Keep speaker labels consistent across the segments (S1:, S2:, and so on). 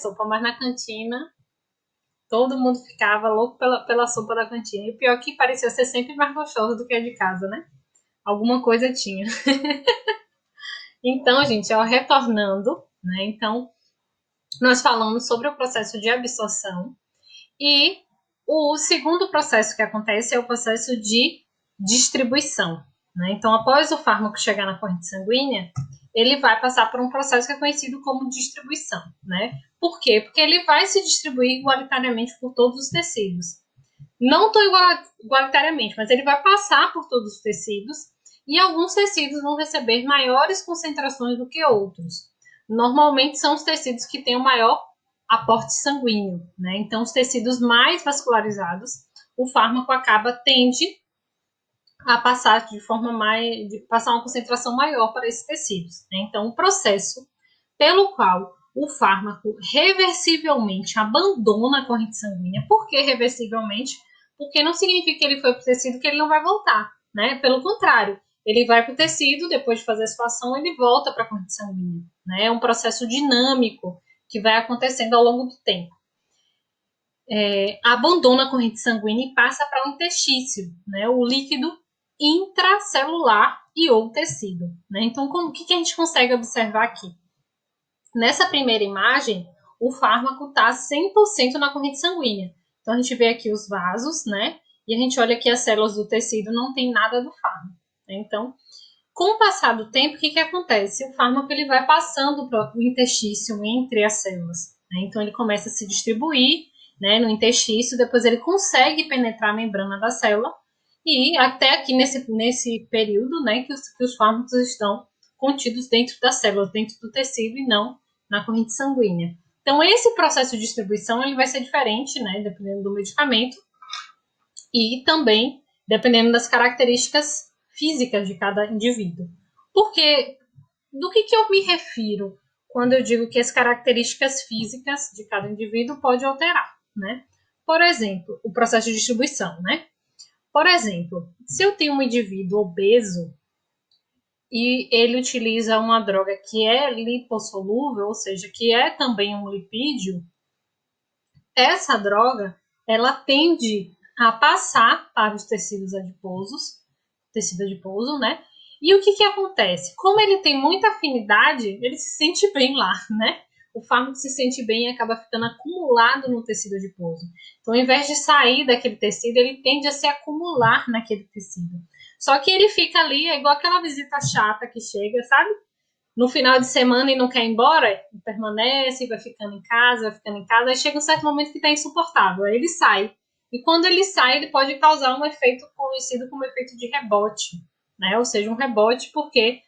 S1: sopa, mas na cantina todo mundo ficava louco pela sopa da cantina. E o pior é que parecia ser sempre mais gostosa do que a de casa, né? Alguma coisa tinha. Então, gente, retornando, né? Então, nós falamos sobre o processo de absorção e o segundo processo que acontece é o processo de distribuição, né? Então, após o fármaco chegar na corrente sanguínea, ele vai passar por um processo que é conhecido como distribuição, né? Por quê? Porque ele vai se distribuir igualitariamente por todos os tecidos. Não tão igualitariamente, mas ele vai passar por todos os tecidos e alguns tecidos vão receber maiores concentrações do que outros. Normalmente são os tecidos que têm o maior aporte sanguíneo, né? Então, os tecidos mais vascularizados, o fármaco tende a passar passar uma concentração maior para esses tecidos, né? Então, o processo pelo qual o fármaco reversivelmente abandona a corrente sanguínea. Por que reversivelmente? Porque não significa que ele foi para o tecido que ele não vai voltar, né? Pelo contrário, ele vai para o tecido, depois de fazer a situação, ele volta para a corrente sanguínea, né? É um processo dinâmico que vai acontecendo ao longo do tempo. Abandona a corrente sanguínea e passa para o interstício, né? O líquido intracelular e ou tecido, né? Então, o que a gente consegue observar aqui? Nessa primeira imagem, o fármaco está 100% na corrente sanguínea. Então, a gente vê aqui os vasos, né? E a gente olha aqui as células do tecido, não tem nada do fármaco. Né? Então, com o passar do tempo, o que acontece? O fármaco ele vai passando para o interstício entre as células. Né? Então, ele começa a se distribuir, né, no interstício, depois ele consegue penetrar a membrana da célula e até aqui nesse período, né, que os fármacos estão contidos dentro das células, dentro do tecido e não na corrente sanguínea. Então, esse processo de distribuição ele vai ser diferente, né, dependendo do medicamento e também dependendo das características físicas de cada indivíduo. Porque do que eu me refiro quando eu digo que as características físicas de cada indivíduo pode alterar, né? Por exemplo, o processo de distribuição, né? Por exemplo, se eu tenho um indivíduo obeso e ele utiliza uma droga que é lipossolúvel, ou seja, que é também um lipídio, essa droga, ela tende a passar para os tecidos adiposos, tecido adiposo, né? E o que acontece? Como ele tem muita afinidade, ele se sente bem lá, né? O fármaco se sente bem e acaba ficando acumulado no tecido adiposo. Então, ao invés de sair daquele tecido, ele tende a se acumular naquele tecido. Só que ele fica ali, é igual aquela visita chata que chega, sabe? No final de semana e não quer ir embora, permanece, vai ficando em casa, aí chega um certo momento que está insuportável, aí ele sai. E quando ele sai, ele pode causar um efeito conhecido como efeito de rebote, né? Ou seja, um rebote porque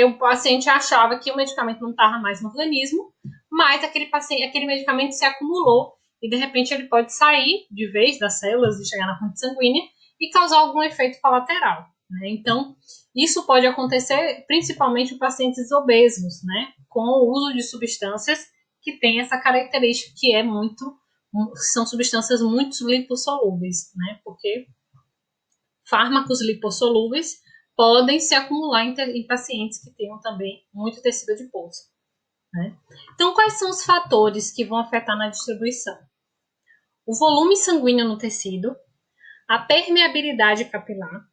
S1: o paciente achava que o medicamento não estava mais no organismo, mas aquele medicamento se acumulou e de repente ele pode sair de vez das células e chegar na corrente sanguínea e causar algum efeito colateral, né? Então, isso pode acontecer principalmente em pacientes obesos, né? Com o uso de substâncias que têm essa característica que são substâncias muito lipossolúveis, né? Porque fármacos lipossolúveis podem se acumular em pacientes que tenham também muito tecido adiposo, né? Então, quais são os fatores que vão afetar na distribuição? O volume sanguíneo no tecido, a permeabilidade capilar,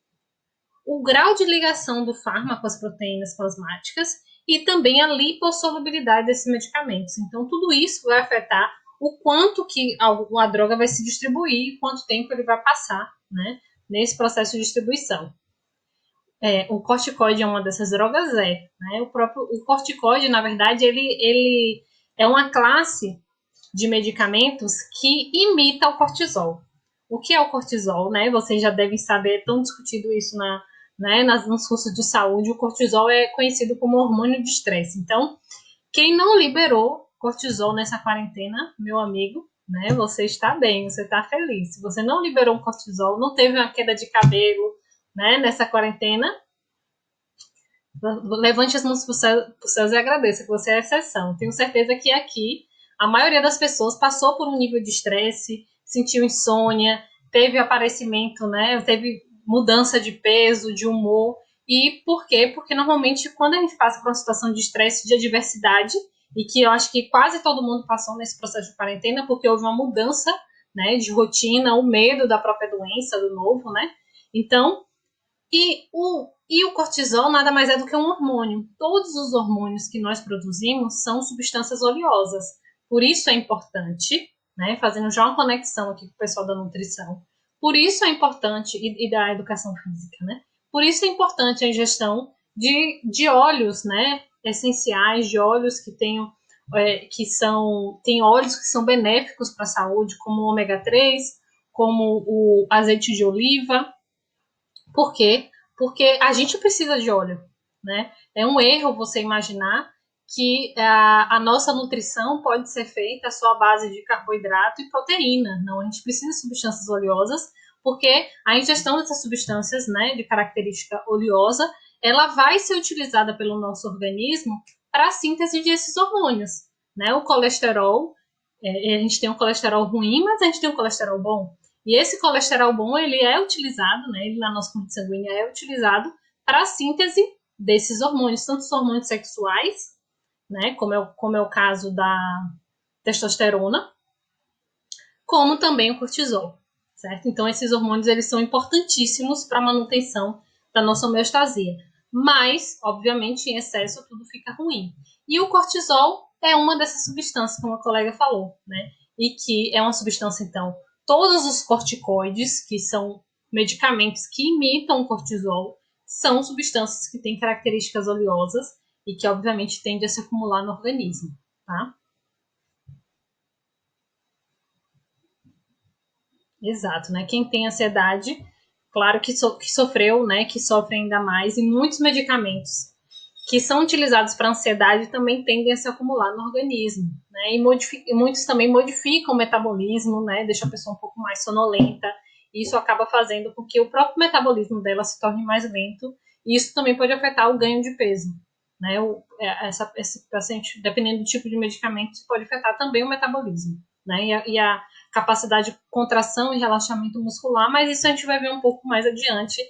S1: o grau de ligação do fármaco às proteínas plasmáticas e também a lipossolubilidade desses medicamentos. Então, tudo isso vai afetar o quanto que a droga vai se distribuir e quanto tempo ele vai passar, né, nesse processo de distribuição. O corticoide é uma dessas drogas, né? O corticoide, na verdade, ele é uma classe de medicamentos que imita o cortisol. O que é o cortisol, né? Vocês já devem saber, é tão discutido isso nos cursos de saúde. O cortisol é conhecido como hormônio de estresse. Então, quem não liberou cortisol nessa quarentena, meu amigo, né? Você está bem, você está feliz. Se você não liberou um cortisol, não teve uma queda de cabelo, né? Nessa quarentena, levante as mãos para os céus e agradeça que você é a exceção. Tenho certeza que aqui a maioria das pessoas passou por um nível de estresse, sentiu insônia, teve aparecimento, né? Teve mudança de peso, de humor. E por quê? Porque normalmente quando a gente passa por uma situação de estresse, de adversidade, e que eu acho que quase todo mundo passou nesse processo de quarentena, porque houve uma mudança, né, de rotina, o medo da própria doença, do novo, né? Então, e o cortisol nada mais é do que um hormônio. Todos os hormônios que nós produzimos são substâncias oleosas. Por isso é importante, né, fazendo já uma conexão aqui com o pessoal da nutrição, por isso é importante, e da educação física, né? Por isso é importante a ingestão de óleos, né, essenciais, de óleos que tenham tem óleos que são benéficos para a saúde, como o ômega 3, como o azeite de oliva. Por quê? Porque a gente precisa de óleo, né? É um erro você imaginar que a nossa nutrição pode ser feita só à base de carboidrato e proteína. Não, a gente precisa de substâncias oleosas, porque a ingestão dessas substâncias, né, de característica oleosa, ela vai ser utilizada pelo nosso organismo para a síntese desses hormônios, né? O colesterol, a gente tem um colesterol ruim, mas a gente tem um colesterol bom. E esse colesterol bom, ele é utilizado, né, ele na nossa corrente sanguínea é utilizado para a síntese desses hormônios, tanto os hormônios sexuais, né, como é o caso da testosterona, como também o cortisol, certo? Então, esses hormônios, eles são importantíssimos para a manutenção da nossa homeostasia. Mas, obviamente, em excesso, tudo fica ruim. E o cortisol é uma dessas substâncias, como a colega falou, né? E que é uma substância, então, todos os corticoides, que são medicamentos que imitam o cortisol, são substâncias que têm características oleosas e que, obviamente, tendem a se acumular no organismo, tá? Exato, né? Quem tem ansiedade, claro que sofreu, né? Que sofre ainda mais, e muitos medicamentos que são utilizados para ansiedade também tendem a se acumular no organismo, né? E muitos também modificam o metabolismo, né? Deixa a pessoa um pouco mais sonolenta. E isso acaba fazendo com que o próprio metabolismo dela se torne mais lento. E isso também pode afetar o ganho de peso, né? Esse paciente, dependendo do tipo de medicamento, isso pode afetar também o metabolismo, né? E a capacidade de contração e relaxamento muscular, mas isso a gente vai ver um pouco mais adiante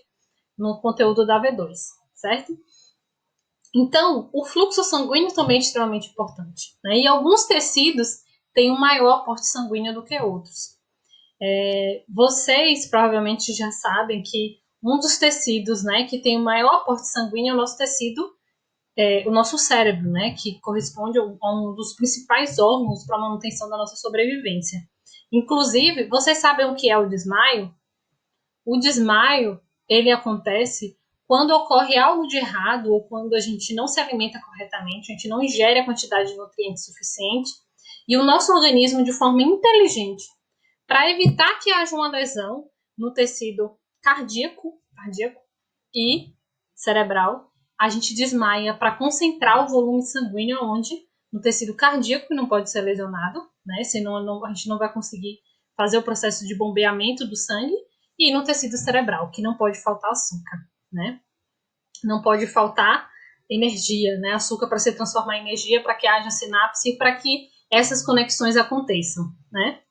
S1: no conteúdo da V2, certo? Então, o fluxo sanguíneo também é extremamente importante, né? E alguns tecidos têm um maior aporte sanguíneo do que outros. Vocês provavelmente já sabem que um dos tecidos, né, que tem o maior aporte sanguíneo é o nosso tecido, o nosso cérebro, né, que corresponde a um dos principais órgãos para a manutenção da nossa sobrevivência. Inclusive, vocês sabem o que é o desmaio? O desmaio, ele acontece quando ocorre algo de errado ou quando a gente não se alimenta corretamente, a gente não ingere a quantidade de nutrientes suficiente e o nosso organismo, de forma inteligente, para evitar que haja uma lesão no tecido cardíaco e cerebral, a gente desmaia para concentrar o volume sanguíneo onde? No tecido cardíaco, que não pode ser lesionado, né? Senão a gente não vai conseguir fazer o processo de bombeamento do sangue, e no tecido cerebral, que não pode faltar açúcar, né? Não pode faltar energia, né? Açúcar para se transformar em energia, para que haja sinapse e para que essas conexões aconteçam, né?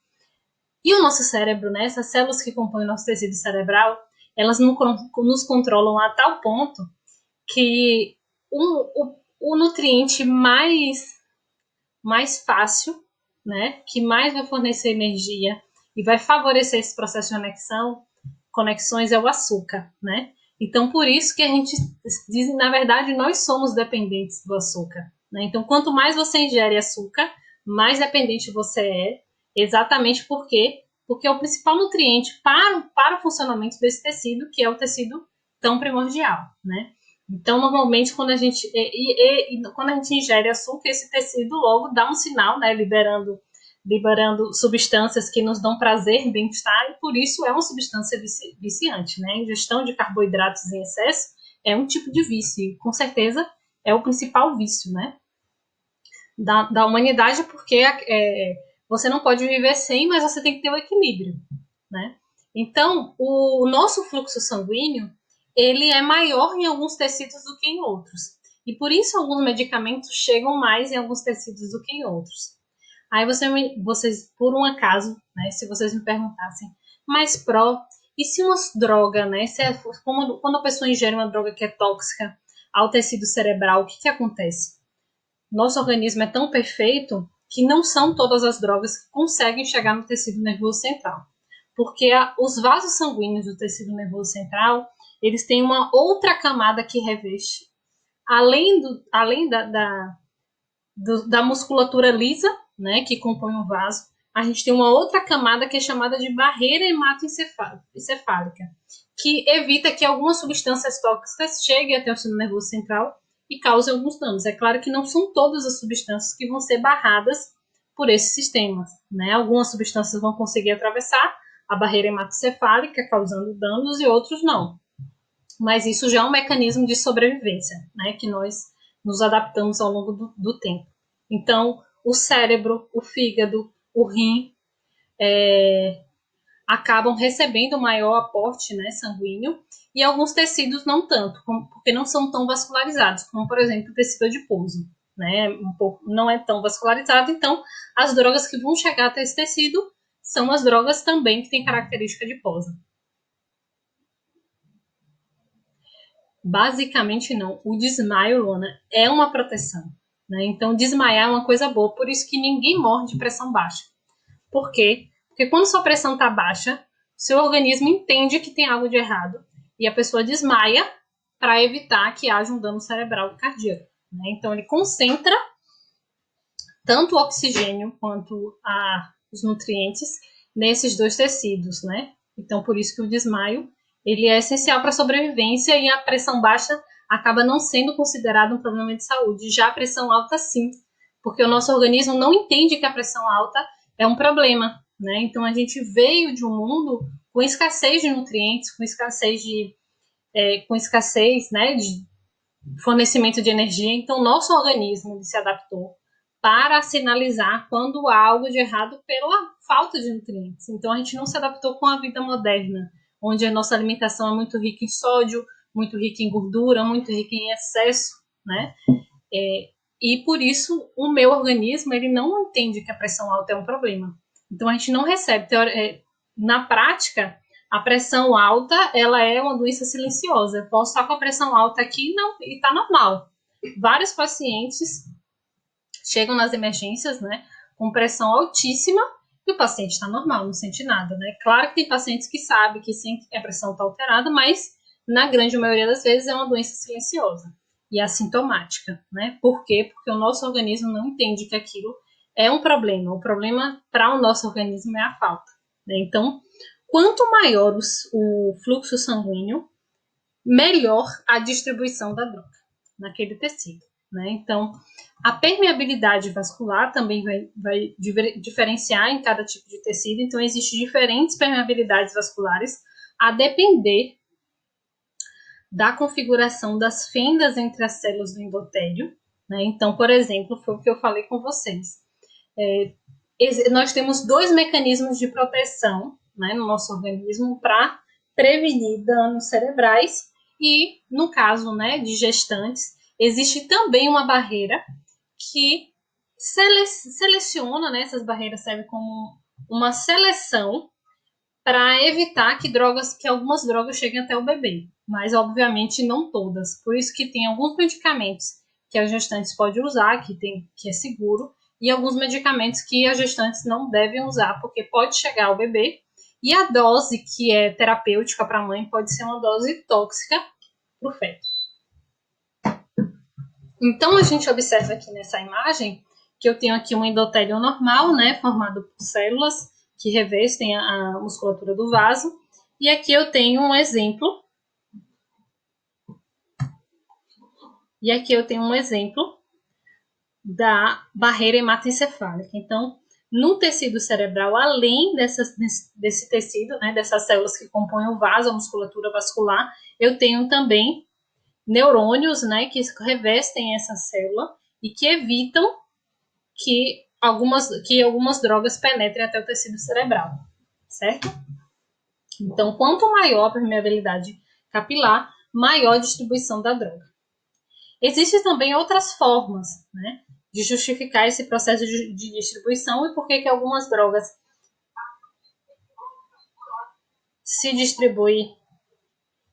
S1: E o nosso cérebro, né? Essas células que compõem o nosso tecido cerebral, elas nos controlam a tal ponto que o nutriente mais fácil, né? Que mais vai fornecer energia e vai favorecer esse processo de conexões é o açúcar, né? Então, por isso que a gente diz, na verdade, nós somos dependentes do açúcar, né? Então, quanto mais você ingere açúcar, mais dependente você é, exatamente porque é o principal nutriente para o funcionamento desse tecido, que é o tecido tão primordial, né? Então, normalmente, quando a gente ingere açúcar, esse tecido logo dá um sinal, né? Liberando substâncias que nos dão prazer, bem-estar, e por isso é uma substância viciante, né? A ingestão de carboidratos em excesso é um tipo de vício, e com certeza é o principal vício, né? Da humanidade, porque você não pode viver sem, mas você tem que ter o equilíbrio, né? Então, o nosso fluxo sanguíneo, ele é maior em alguns tecidos do que em outros. E por isso alguns medicamentos chegam mais em alguns tecidos do que em outros. Aí vocês, por um acaso, né, se vocês me perguntassem, mas e se uma droga, né, quando a pessoa ingere uma droga que é tóxica ao tecido cerebral, o que acontece? nosso organismo é tão perfeito que não são todas as drogas que conseguem chegar no tecido nervoso central. Porque os vasos sanguíneos do tecido nervoso central, eles têm uma outra camada que reveste. Além da musculatura lisa, né, que compõe o vaso, a gente tem uma outra camada que é chamada de barreira hematoencefálica, que evita que algumas substâncias tóxicas cheguem até o sistema nervoso central e causem alguns danos. É claro que não são todas as substâncias que vão ser barradas por esses sistemas, né? Algumas substâncias vão conseguir atravessar a barreira hematoencefálica, causando danos, e outros não. Mas isso já é um mecanismo de sobrevivência, né, que nós nos adaptamos ao longo do tempo. Então, o cérebro, o fígado, o rim acabam recebendo maior aporte, né, sanguíneo, e alguns tecidos não tanto, porque não são tão vascularizados, como, por exemplo, o tecido adiposo. Né, não é tão vascularizado, então as drogas que vão chegar até esse tecido são as drogas também que têm característica adiposa. Basicamente não. O desmaio, Luana, é uma proteção. Né? Então, desmaiar é uma coisa boa, por isso que ninguém morre de pressão baixa. Por quê? Porque quando sua pressão está baixa, seu organismo entende que tem algo de errado e a pessoa desmaia para evitar que haja um dano cerebral e cardíaco. Né? Então, ele concentra tanto o oxigênio quanto os nutrientes nesses dois tecidos. Né? Então, por isso que o desmaio ele é essencial para a sobrevivência, e a pressão baixa acaba não sendo considerado um problema de saúde. Já a pressão alta, sim, porque o nosso organismo não entende que a pressão alta é um problema, né? Então a gente veio de um mundo com escassez de nutrientes, com escassez né, de fornecimento de energia. Então nosso organismo se adaptou para sinalizar quando há algo de errado pela falta de nutrientes. Então a gente não se adaptou com a vida moderna, onde a nossa alimentação é muito rica em sódio, muito rica em gordura, muito rica em excesso, né? E por isso o meu organismo ele não entende que a pressão alta é um problema. Então a gente não recebe. Na prática, a pressão alta ela é uma doença silenciosa. Eu posso estar com a pressão alta aqui e está normal. Vários pacientes chegam nas emergências, né, com pressão altíssima, e o paciente está normal, não sente nada, né? Claro que tem pacientes que sabem que a pressão está alterada, mas na grande maioria das vezes é uma doença silenciosa e assintomática, né? Por quê? Porque o nosso organismo não entende que aquilo é um problema. O problema para o nosso organismo é a falta. Né? Então, quanto maior o fluxo sanguíneo, melhor a distribuição da droga naquele tecido. Né? Então, a permeabilidade vascular também vai diferenciar em cada tipo de tecido. Então, existem diferentes permeabilidades vasculares a depender da configuração das fendas entre as células do endotélio. Né? Então, por exemplo, foi o que eu falei com vocês. Nós temos dois mecanismos de proteção, né, no nosso organismo para prevenir danos cerebrais e, no caso, né, de gestantes, existe também uma barreira que seleciona, né, essas barreiras servem como uma seleção para evitar que algumas drogas cheguem até o bebê, mas obviamente não todas. Por isso que tem alguns medicamentos que as gestantes podem usar, que é seguro, e alguns medicamentos que as gestantes não devem usar, porque pode chegar ao bebê, e a dose que é terapêutica para a mãe pode ser uma dose tóxica para o feto. Então a gente observa aqui nessa imagem que eu tenho aqui um endotélio normal, né, formado por células que revestem a musculatura do vaso, e aqui eu tenho um exemplo. E aqui eu tenho um exemplo da barreira hematoencefálica. Então, no tecido cerebral, além desse tecido, né, dessas células que compõem o vaso, a musculatura vascular, eu tenho também neurônios, né, que revestem essa célula e que evitam que algumas drogas penetrem até o tecido cerebral, certo? Então, quanto maior a permeabilidade capilar, maior a distribuição da droga. Existem também outras formas, né, de justificar esse processo de distribuição e por que algumas drogas se distribuem,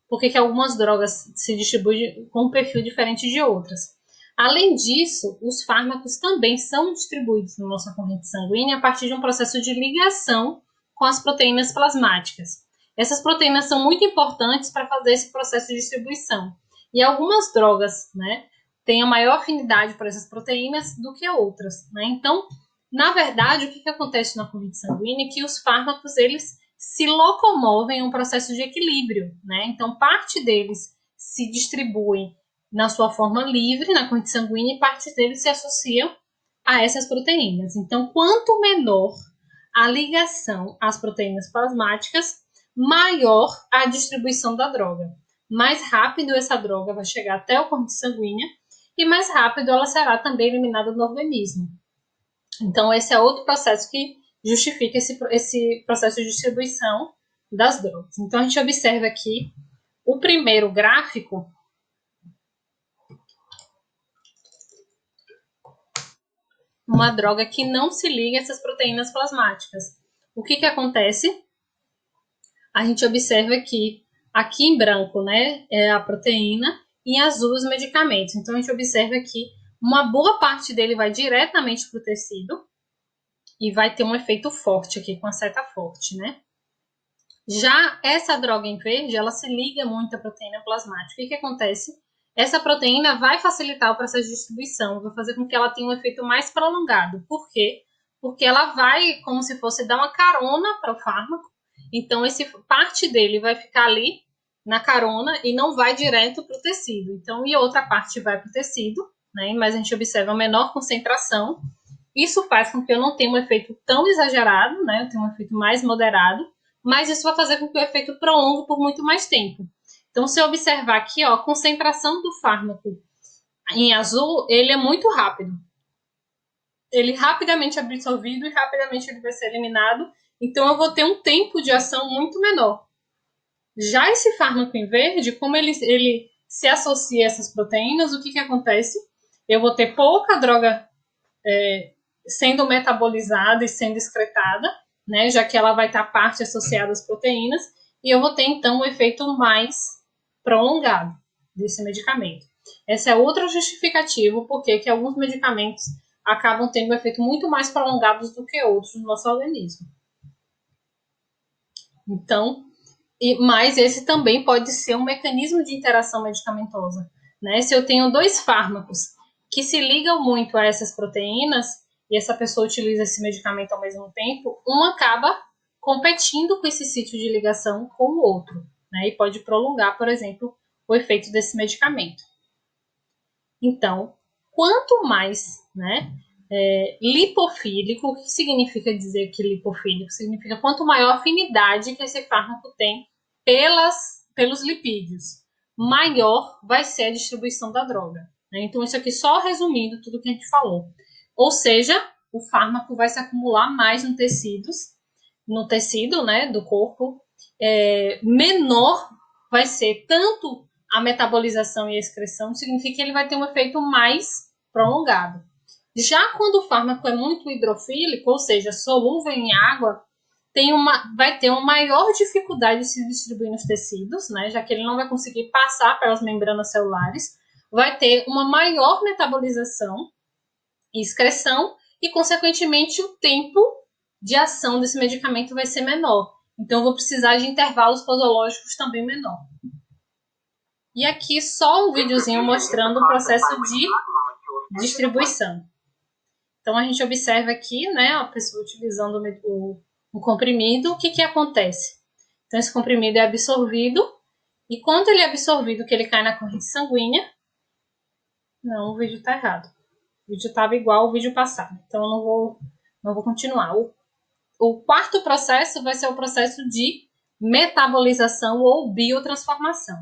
S1: por que algumas drogas se distribuem com um perfil diferente de outras. Além disso, os fármacos também são distribuídos na nossa corrente sanguínea a partir de um processo de ligação com as proteínas plasmáticas. Essas proteínas são muito importantes para fazer esse processo de distribuição. E algumas drogas, né, têm a maior afinidade por essas proteínas do que outras, né? Então, na verdade, o que acontece na corrente sanguínea é que os fármacos, eles se locomovem em um processo de equilíbrio, né? Então, parte deles se distribuem na sua forma livre, na corrente sanguínea, e partes deles se associam a essas proteínas. Então, quanto menor a ligação às proteínas plasmáticas, maior a distribuição da droga. Mais rápido essa droga vai chegar até a corrente sanguínea e mais rápido ela será também eliminada do organismo. Então, esse é outro processo que justifica esse processo de distribuição das drogas. Então, a gente observa aqui o primeiro gráfico. Uma droga que não se liga a essas proteínas plasmáticas. O que acontece? A gente observa que aqui em branco, né, é a proteína, e em azul os medicamentos. Então, a gente observa que uma boa parte dele vai diretamente para o tecido e vai ter um efeito forte aqui, com a seta forte, né? Já essa droga em verde, ela se liga muito à proteína plasmática. O que acontece? Essa proteína vai facilitar o processo de distribuição, vai fazer com que ela tenha um efeito mais prolongado. Por quê? Porque ela vai, como se fosse, dar uma carona para o fármaco. Então, parte dele vai ficar ali na carona e não vai direto para o tecido. Então, e outra parte vai para o tecido, né? Mas a gente observa uma menor concentração. Isso faz com que eu não tenha um efeito tão exagerado, né? Eu tenha um efeito mais moderado, mas isso vai fazer com que o efeito prolongue por muito mais tempo. Então, se eu observar aqui, ó, a concentração do fármaco em azul, ele é muito rápido. Ele rapidamente é absorvido e rapidamente ele vai ser eliminado. Então, eu vou ter um tempo de ação muito menor. Já esse fármaco em verde, como ele se associa a essas proteínas, o que acontece? Eu vou ter pouca droga sendo metabolizada e sendo excretada, né, já que ela vai estar parte associada às proteínas, e eu vou ter, então, um efeito mais prolongado desse medicamento. Essa é outra justificativa porque que alguns medicamentos acabam tendo um efeito muito mais prolongado do que outros no nosso organismo. Então, mas esse também pode ser um mecanismo de interação medicamentosa, né? Se eu tenho dois fármacos que se ligam muito a essas proteínas e essa pessoa utiliza esse medicamento ao mesmo tempo, um acaba competindo com esse sítio de ligação com o outro, né? E pode prolongar, por exemplo, o efeito desse medicamento. Então, quanto mais, né, lipofílico, o que significa dizer que lipofílico? Significa quanto maior a afinidade que esse fármaco tem pelos lipídios, maior vai ser a distribuição da droga. Né? Então, isso aqui só resumindo tudo que a gente falou. Ou seja, o fármaco vai se acumular mais no tecido, né, do corpo, menor vai ser tanto a metabolização e a excreção, significa que ele vai ter um efeito mais prolongado. Já quando o fármaco é muito hidrofílico, ou seja, solúvel em água, vai ter uma maior dificuldade de se distribuir nos tecidos, né, já que ele não vai conseguir passar pelas membranas celulares, vai ter uma maior metabolização e excreção, e, consequentemente, o tempo de ação desse medicamento vai ser menor. Então, eu vou precisar de intervalos posológicos também menor. E aqui só um videozinho mostrando o processo de distribuição. Então, a gente observa aqui, né, a pessoa utilizando o comprimido, o que acontece? Então, esse comprimido é absorvido, e quando ele é absorvido, que ele cai na corrente sanguínea... Não, o vídeo está errado. O vídeo estava igual ao vídeo passado, então eu não vou continuar. O quarto processo vai ser o processo de metabolização ou biotransformação.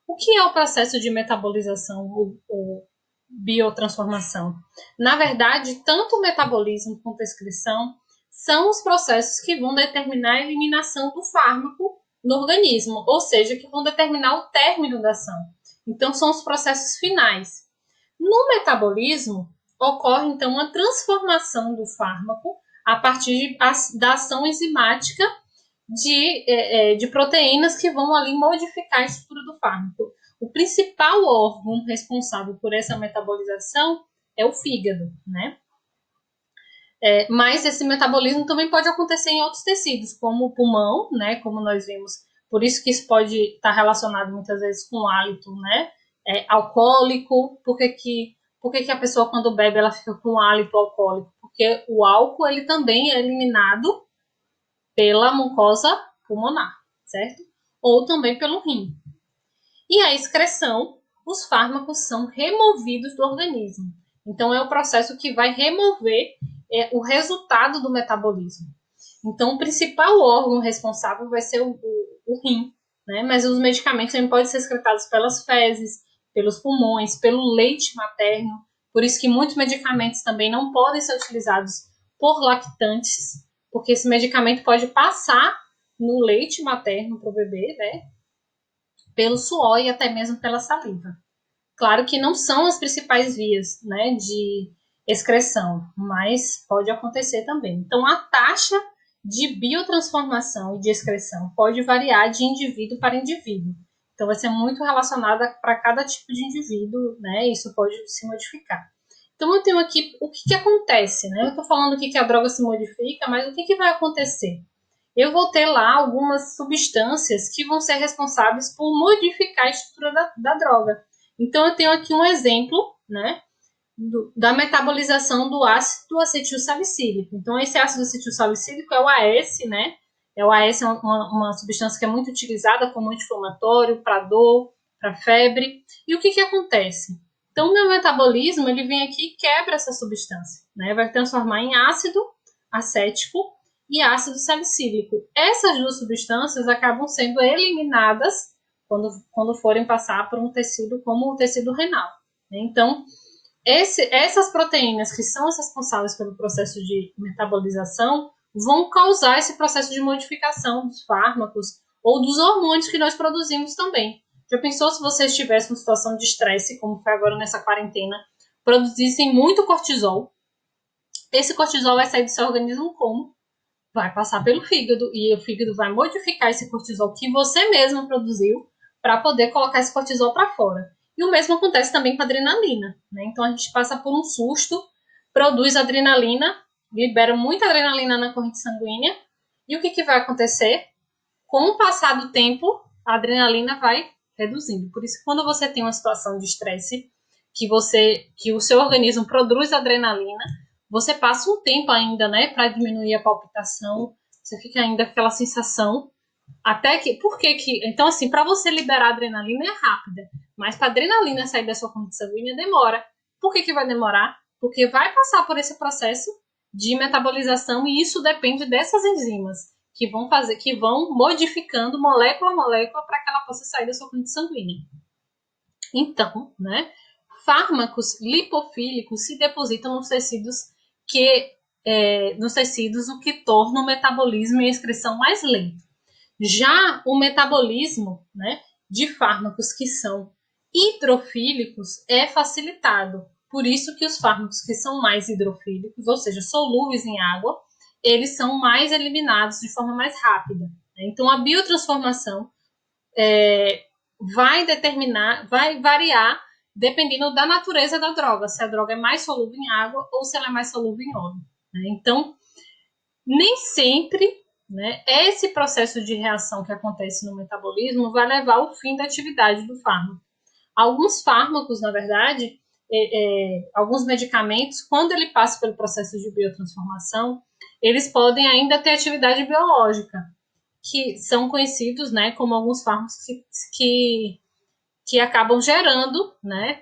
S1: O que é o processo de metabolização ou biotransformação? Na verdade, tanto o metabolismo quanto a excreção são os processos que vão determinar a eliminação do fármaco no organismo, ou seja, que vão determinar o término da ação. Então, são os processos finais. No metabolismo, ocorre, então, uma transformação do fármaco a partir da ação enzimática de proteínas que vão ali modificar a estrutura do fármaco. o principal órgão responsável por essa metabolização é o fígado, né? Mas esse metabolismo também pode acontecer em outros tecidos, como o pulmão, né? Como nós vimos, por isso que isso pode estar relacionado muitas vezes com o hálito, né? Alcoólico, por que a pessoa quando bebe ela fica com hálito alcoólico? Porque o álcool ele também é eliminado pela mucosa pulmonar, certo? Ou também pelo rim. E a excreção, os fármacos são removidos do organismo. Então é o processo que vai remover o resultado do metabolismo. Então o principal órgão responsável vai ser o rim, né? Mas os medicamentos também podem ser excretados pelas fezes, pelos pulmões, pelo leite materno. Por isso que muitos medicamentos também não podem ser utilizados por lactantes, porque esse medicamento pode passar no leite materno para o bebê, né? Pelo suor e até mesmo pela saliva. Claro que não são as principais vias, né, de excreção, mas pode acontecer também. Então, a taxa de biotransformação e de excreção pode variar de indivíduo para indivíduo. Então, vai ser muito relacionada para cada tipo de indivíduo, né? Isso pode se modificar. Então, eu tenho aqui o que acontece, né? Eu estou falando aqui que a droga se modifica, mas o que vai acontecer? Eu vou ter lá algumas substâncias que vão ser responsáveis por modificar a estrutura da droga. Então, eu tenho aqui um exemplo, né, da metabolização do ácido acetilsalicílico. Então, esse ácido acetilsalicílico é o AS, né? O AS é uma substância que é muito utilizada como anti-inflamatório, para dor, para febre. E o que acontece? Então, o meu metabolismo, ele vem aqui e quebra essa substância, né? Vai transformar em ácido acético e ácido salicílico. Essas duas substâncias acabam sendo eliminadas quando forem passar por um tecido como o tecido renal. Então, essas proteínas que são as responsáveis pelo processo de metabolização vão causar esse processo de modificação dos fármacos ou dos hormônios que nós produzimos também. Já pensou se você estivesse em uma situação de estresse, como foi agora nessa quarentena, produzissem muito cortisol? Esse cortisol vai sair do seu organismo como? Vai passar pelo fígado e o fígado vai modificar esse cortisol que você mesmo produziu para poder colocar esse cortisol para fora. E o mesmo acontece também com a adrenalina, né? Então a gente passa por um susto, produz adrenalina, libera muita adrenalina na corrente sanguínea. E o que vai acontecer? Com o passar do tempo, a adrenalina vai reduzindo. Por isso, quando você tem uma situação de estresse, que o seu organismo produz adrenalina, você passa um tempo ainda, né, para diminuir a palpitação, você fica ainda com aquela sensação, até que, então assim, para você liberar a adrenalina é rápida, mas para a adrenalina sair da sua corrente sanguínea demora. Por que vai demorar? Porque vai passar por esse processo de metabolização e isso depende dessas enzimas que vão modificando molécula a molécula para que ela possa sair da sua corrente sanguínea. Então, né, fármacos lipofílicos se depositam nos tecidos o que torna o metabolismo e a excreção mais lento. Já o metabolismo, né, de fármacos que são hidrofílicos é facilitado. Por isso que os fármacos que são mais hidrofílicos, ou seja, solúveis em água, eles são mais eliminados de forma mais rápida. Então, a biotransformação vai variar dependendo da natureza da droga, se a droga é mais solúvel em água ou se ela é mais solúvel em óleo. Então, nem sempre, né, esse processo de reação que acontece no metabolismo vai levar ao fim da atividade do fármaco. Alguns fármacos, na verdade, alguns medicamentos, quando ele passa pelo processo de biotransformação, eles podem ainda ter atividade biológica, que são conhecidos, né, como alguns fármacos que acabam gerando, né,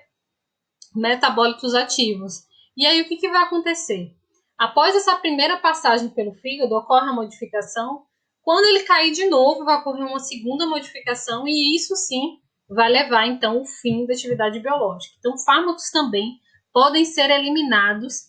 S1: metabólitos ativos. E aí o que vai acontecer? Após essa primeira passagem pelo fígado, ocorre a modificação. Quando ele cair de novo, vai ocorrer uma segunda modificação e isso sim vai levar então ao fim da atividade biológica. Então, fármacos também podem ser eliminados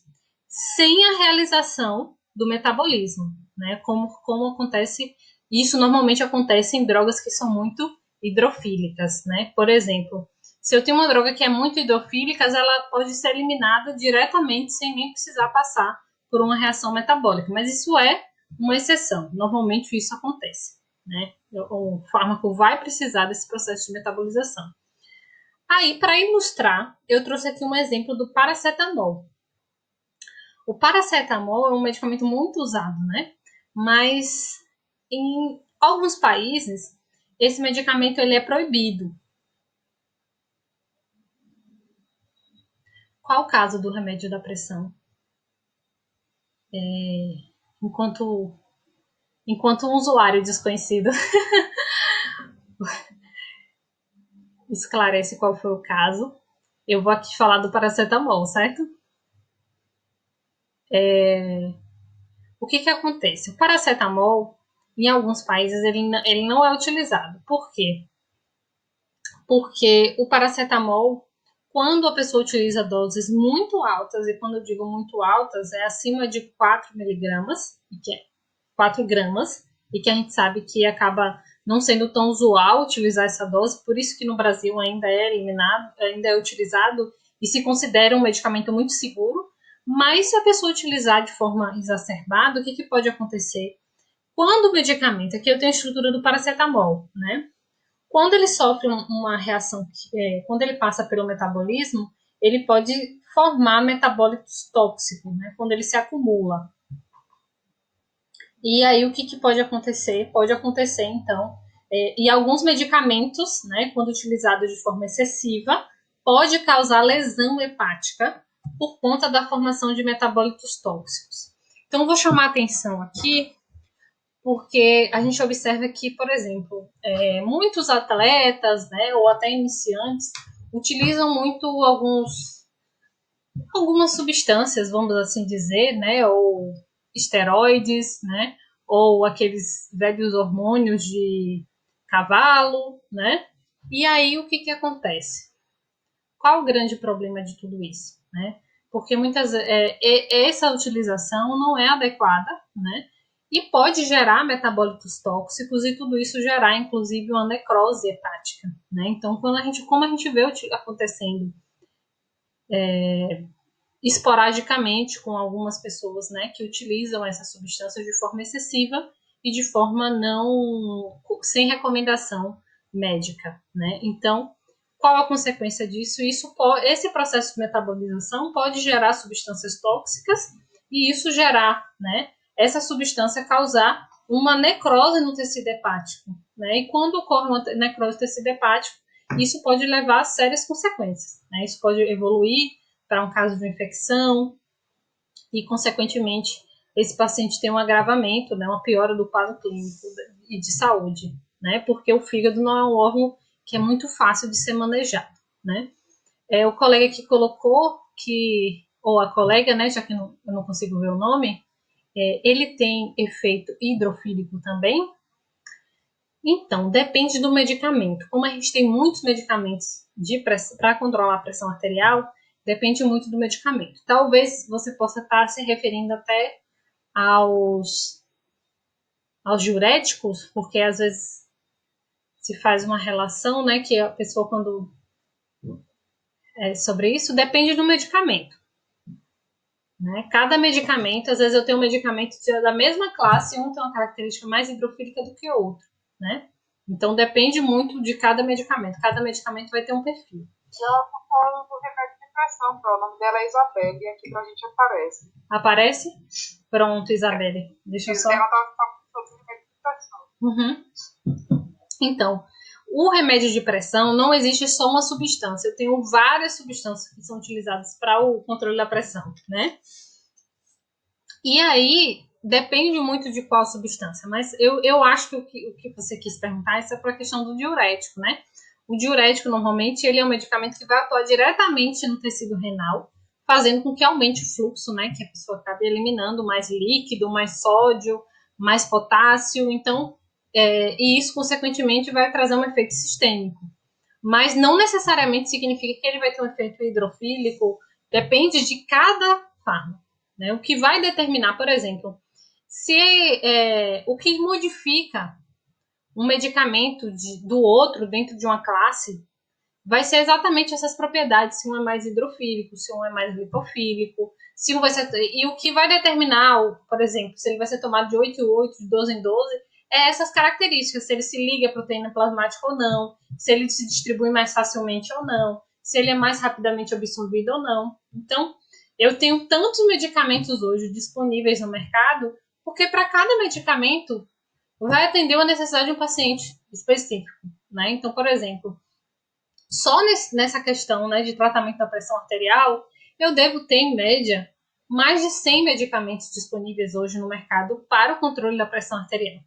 S1: sem a realização do metabolismo, né? Como acontece, isso normalmente acontece em drogas que são muito hidrofílicas, né? Por exemplo, se eu tenho uma droga que é muito hidrofílica, ela pode ser eliminada diretamente sem nem precisar passar por uma reação metabólica, mas isso é uma exceção. Normalmente isso acontece, né? O fármaco vai precisar desse processo de metabolização. Aí, para ilustrar, eu trouxe aqui um exemplo do paracetamol. O paracetamol é um medicamento muito usado, né? Mas em alguns países, esse medicamento ele é proibido. Qual o caso do remédio da pressão? Enquanto um usuário desconhecido esclarece qual foi o caso, eu vou aqui falar do paracetamol, certo? O que acontece? O paracetamol, em alguns países, ele não é utilizado. Por quê? Porque o paracetamol, quando a pessoa utiliza doses muito altas, e quando eu digo muito altas, é acima de 4 miligramas, 4 gramas, e que a gente sabe que acaba não sendo tão usual utilizar essa dose, por isso que no Brasil ainda é eliminado, ainda é utilizado e se considera um medicamento muito seguro. Mas se a pessoa utilizar de forma exacerbada, o que pode acontecer? Quando o medicamento, aqui eu tenho a estrutura do paracetamol, né? Quando ele sofre uma reação, quando ele passa pelo metabolismo, ele pode formar metabólitos tóxicos, né? Quando ele se acumula. E aí o que pode acontecer? Pode acontecer, então, e alguns medicamentos, né, quando utilizados de forma excessiva, pode causar lesão hepática por conta da formação de metabólitos tóxicos. Então, vou chamar a atenção aqui, porque a gente observa que, por exemplo, muitos atletas, né, ou até iniciantes, utilizam muito algumas substâncias, vamos assim dizer, né, ou esteroides, né, ou aqueles velhos hormônios de cavalo, né? E aí o que acontece? Qual o grande problema de tudo isso, né? Porque essa utilização não é adequada, né? E pode gerar metabólitos tóxicos e tudo isso gerar, inclusive, uma necrose hepática, né? Então, como a gente vê acontecendo esporadicamente com algumas pessoas, né, que utilizam essas substâncias de forma excessiva e de forma não sem recomendação médica, né? Então, qual a consequência disso? Esse processo de metabolização pode gerar substâncias tóxicas e isso gerar, né, essa substância causar uma necrose no tecido hepático, né? E quando ocorre uma necrose do tecido hepático, isso pode levar a sérias consequências, né? Isso pode evoluir para um caso de infecção e, consequentemente, esse paciente tem um agravamento, né, uma piora do quadro clínico e de saúde, né, porque o fígado não é um órgão que é muito fácil de ser manejado, né. O colega que colocou que, ou a colega, né, já que eu não consigo ver o nome, ele tem efeito hidrofílico também? Então, depende do medicamento. Como a gente tem muitos medicamentos para controlar a pressão arterial, depende muito do medicamento. Talvez você possa estar se referindo até aos diuréticos, porque às vezes se faz uma relação, né, que a pessoa quando sobre isso, depende do medicamento. Né? Cada medicamento, às vezes eu tenho um medicamento da mesma classe, um tem uma característica mais hidrofílica do que o outro, né? Então depende muito de cada medicamento. Cada medicamento vai ter um perfil.
S2: Ela está falando do remédio de pressão, o nome dela é Isabelle, e aqui pra gente aparece.
S1: Aparece? Pronto, Isabelle. Deixa eu só.
S2: Ela está falando sobre remédio de pressão.
S1: Uhum. Então, o remédio de pressão não existe só uma substância. Eu tenho várias substâncias que são utilizadas para o controle da pressão, né? E aí, depende muito de qual substância. Mas eu acho que o que você quis perguntar é para a questão do diurético, né? O diurético, normalmente, ele é um medicamento que vai atuar diretamente no tecido renal, fazendo com que aumente o fluxo, né? Que a pessoa acabe eliminando mais líquido, mais sódio, mais potássio. Então, e isso, consequentemente, vai trazer um efeito sistêmico. Mas não necessariamente significa que ele vai ter um efeito hidrofílico, depende de cada fármaco. Né? O que vai determinar, por exemplo, o que modifica um medicamento do outro dentro de uma classe vai ser exatamente essas propriedades, se um é mais hidrofílico, se um é mais lipofílico, se um vai ser, e o que vai determinar, por exemplo, se ele vai ser tomado de 8 em 8, de 12 em 12, é essas características, se ele se liga à proteína plasmática ou não, se ele se distribui mais facilmente ou não, se ele é mais rapidamente absorvido ou não. Então, eu tenho tantos medicamentos hoje disponíveis no mercado, porque para cada medicamento vai atender uma necessidade de um paciente específico, né? Então, por exemplo, só nessa questão, né, de tratamento da pressão arterial, eu devo ter, em média, mais de 100 medicamentos disponíveis hoje no mercado para o controle da pressão arterial.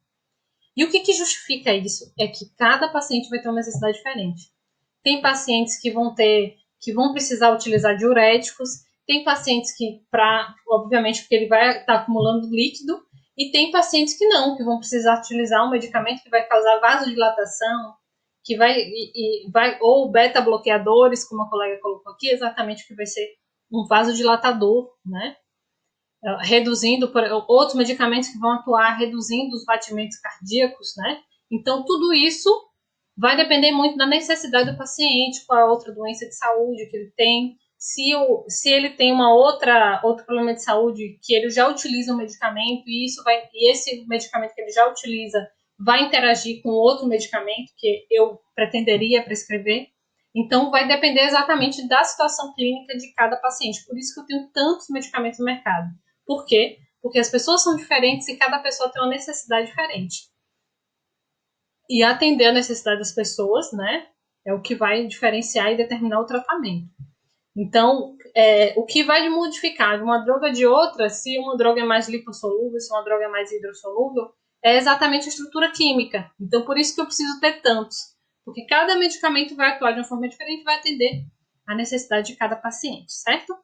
S1: E o que justifica isso? É que cada paciente vai ter uma necessidade diferente. Tem pacientes que vão precisar utilizar diuréticos, tem pacientes que, obviamente, porque ele vai estar acumulando líquido, e tem pacientes que não, que vão precisar utilizar um medicamento que vai causar vasodilatação, que vai ou beta-bloqueadores, como a colega colocou aqui, exatamente que vai ser um vasodilatador, né? Reduzindo outros medicamentos que vão atuar reduzindo os batimentos cardíacos, né? Então, tudo isso vai depender muito da necessidade do paciente, qual é a outra doença de saúde que ele tem, se ele tem outro problema de saúde que ele já utiliza um medicamento e esse medicamento que ele já utiliza vai interagir com outro medicamento que eu pretenderia prescrever. Então, vai depender exatamente da situação clínica de cada paciente. Por isso que eu tenho tantos medicamentos no mercado. Por quê? Porque as pessoas são diferentes e cada pessoa tem uma necessidade diferente. E atender a necessidade das pessoas, né, é o que vai diferenciar e determinar o tratamento. Então, o que vai modificar de uma droga de outra, se uma droga é mais lipossolúvel, se uma droga é mais hidrossolúvel, é exatamente a estrutura química. Então, por isso que eu preciso ter tantos. Porque cada medicamento vai atuar de uma forma diferente e vai atender a necessidade de cada paciente, certo?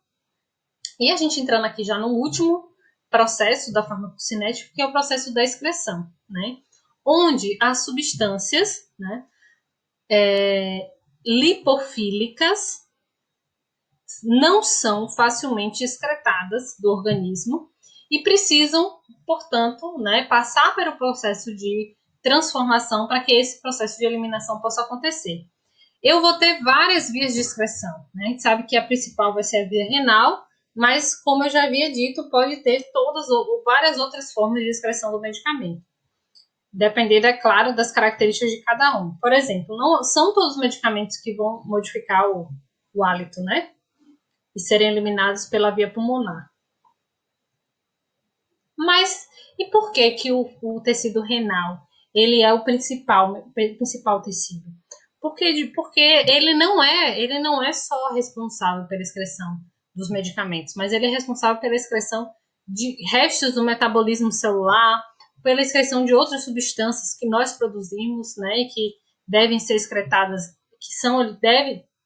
S1: E a gente entrando aqui já no último processo da farmacocinética, que é o processo da excreção, né? Onde as substâncias, né, lipofílicas não são facilmente excretadas do organismo e precisam, portanto, né, passar pelo processo de transformação para que esse processo de eliminação possa acontecer. Eu vou ter várias vias de excreção, né? A gente sabe que a principal vai ser a via renal, mas, como eu já havia dito, pode ter várias outras formas de excreção do medicamento. Dependendo, é claro, das características de cada um. Por exemplo, não são todos os medicamentos que vão modificar o hálito, né? E serem eliminados pela via pulmonar. Mas, e por que o tecido renal ele é o principal tecido? Porque ele não é só responsável pela excreção dos medicamentos, mas ele é responsável pela excreção de restos do metabolismo celular, pela excreção de outras substâncias que nós produzimos, né, e que devem ser excretadas,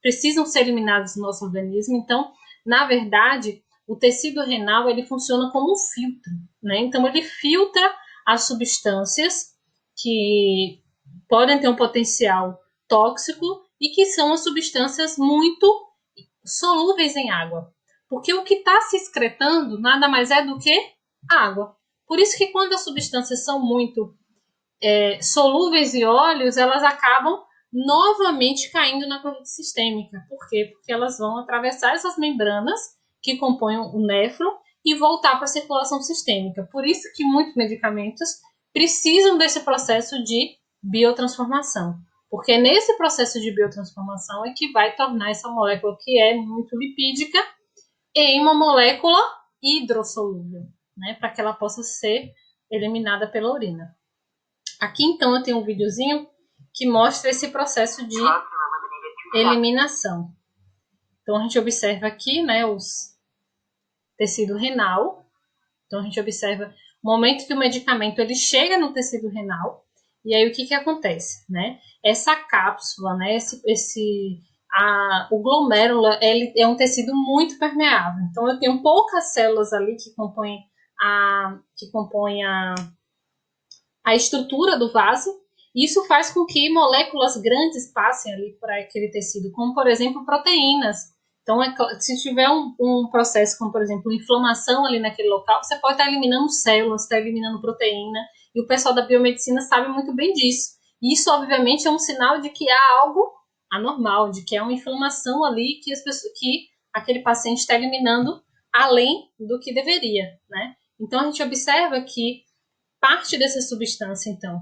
S1: precisam ser eliminadas do nosso organismo. Então, na verdade, o tecido renal ele funciona como um filtro, né? Então, ele filtra as substâncias que podem ter um potencial tóxico e que são as substâncias muito solúveis em água. Porque o que está se excretando nada mais é do que água. Por isso que quando as substâncias são muito solúveis em óleos, elas acabam novamente caindo na corrente sistêmica. Por quê? Porque elas vão atravessar essas membranas que compõem o néfron e voltar para a circulação sistêmica. Por isso que muitos medicamentos precisam desse processo de biotransformação. Porque nesse processo de biotransformação é que vai tornar essa molécula que é muito lipídica em uma molécula hidrossolúvel, né, para que ela possa ser eliminada pela urina. Aqui, então, eu tenho um videozinho que mostra esse processo de eliminação. Então, a gente observa aqui, né, os tecido renal. Então, a gente observa o momento que o medicamento ele chega no tecido renal. E aí, o que acontece, né? Essa cápsula, né, o glomérulo, ele é um tecido muito permeável. Então, eu tenho poucas células ali que compõem a estrutura do vaso. Isso faz com que moléculas grandes passem ali por aquele tecido, como, por exemplo, proteínas. Então, se tiver um processo como, por exemplo, inflamação ali naquele local, você pode estar eliminando células, estar eliminando proteína, e o pessoal da biomedicina sabe muito bem disso. Isso, obviamente, é um sinal de que há algo anormal, de que há uma inflamação ali que aquele paciente está eliminando além do que deveria, né? Então, a gente observa que parte dessa substância, então,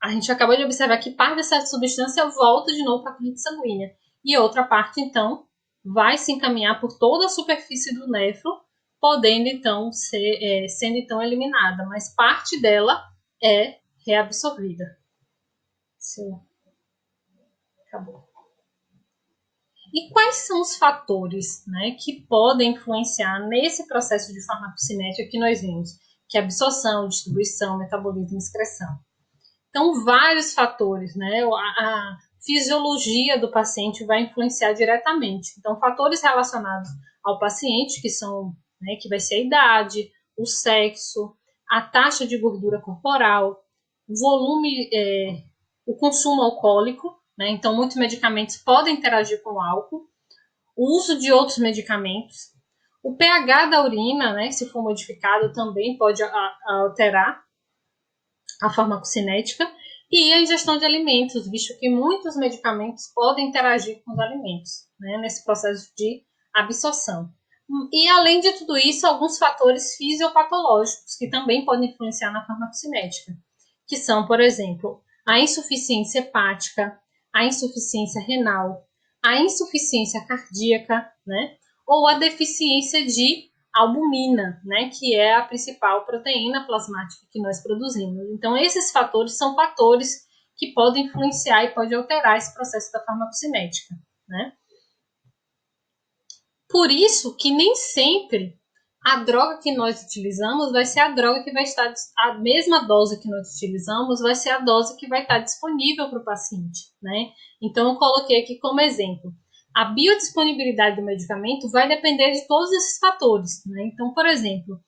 S1: a gente acabou de observar que parte dessa substância volta de novo para a corrente sanguínea. E outra parte, então, vai se encaminhar por toda a superfície do néfron, podendo, então, sendo, então, eliminada. Mas parte dela é reabsorvida. Sim. Acabou. E quais são os fatores, né, que podem influenciar nesse processo de farmacocinética que nós vimos? Que é absorção, distribuição, metabolismo e excreção. Então, vários fatores, né? A fisiologia do paciente vai influenciar diretamente. Então, fatores relacionados ao paciente, que são, né, que vai ser a idade, o sexo, a taxa de gordura corporal, o volume, o consumo alcoólico, né? Então, muitos medicamentos podem interagir com o álcool, o uso de outros medicamentos, o pH da urina, né, se for modificado, também pode alterar a farmacocinética, e a ingestão de alimentos, visto que muitos medicamentos podem interagir com os alimentos, né, nesse processo de absorção. E, além de tudo isso, alguns fatores fisiopatológicos que também podem influenciar na farmacocinética, que são, por exemplo, a insuficiência hepática, a insuficiência renal, a insuficiência cardíaca, né, ou a deficiência de albumina, né, que é a principal proteína plasmática que nós produzimos. Então, esses fatores são fatores que podem influenciar e podem alterar esse processo da farmacocinética, né? Por isso que nem sempre a droga que nós utilizamos vai ser a droga que vai estar, a mesma dose que nós utilizamos vai ser a dose que vai estar disponível para o paciente, né? Então, eu coloquei aqui como exemplo. A biodisponibilidade do medicamento vai depender de todos esses fatores, né? Então, por exemplo,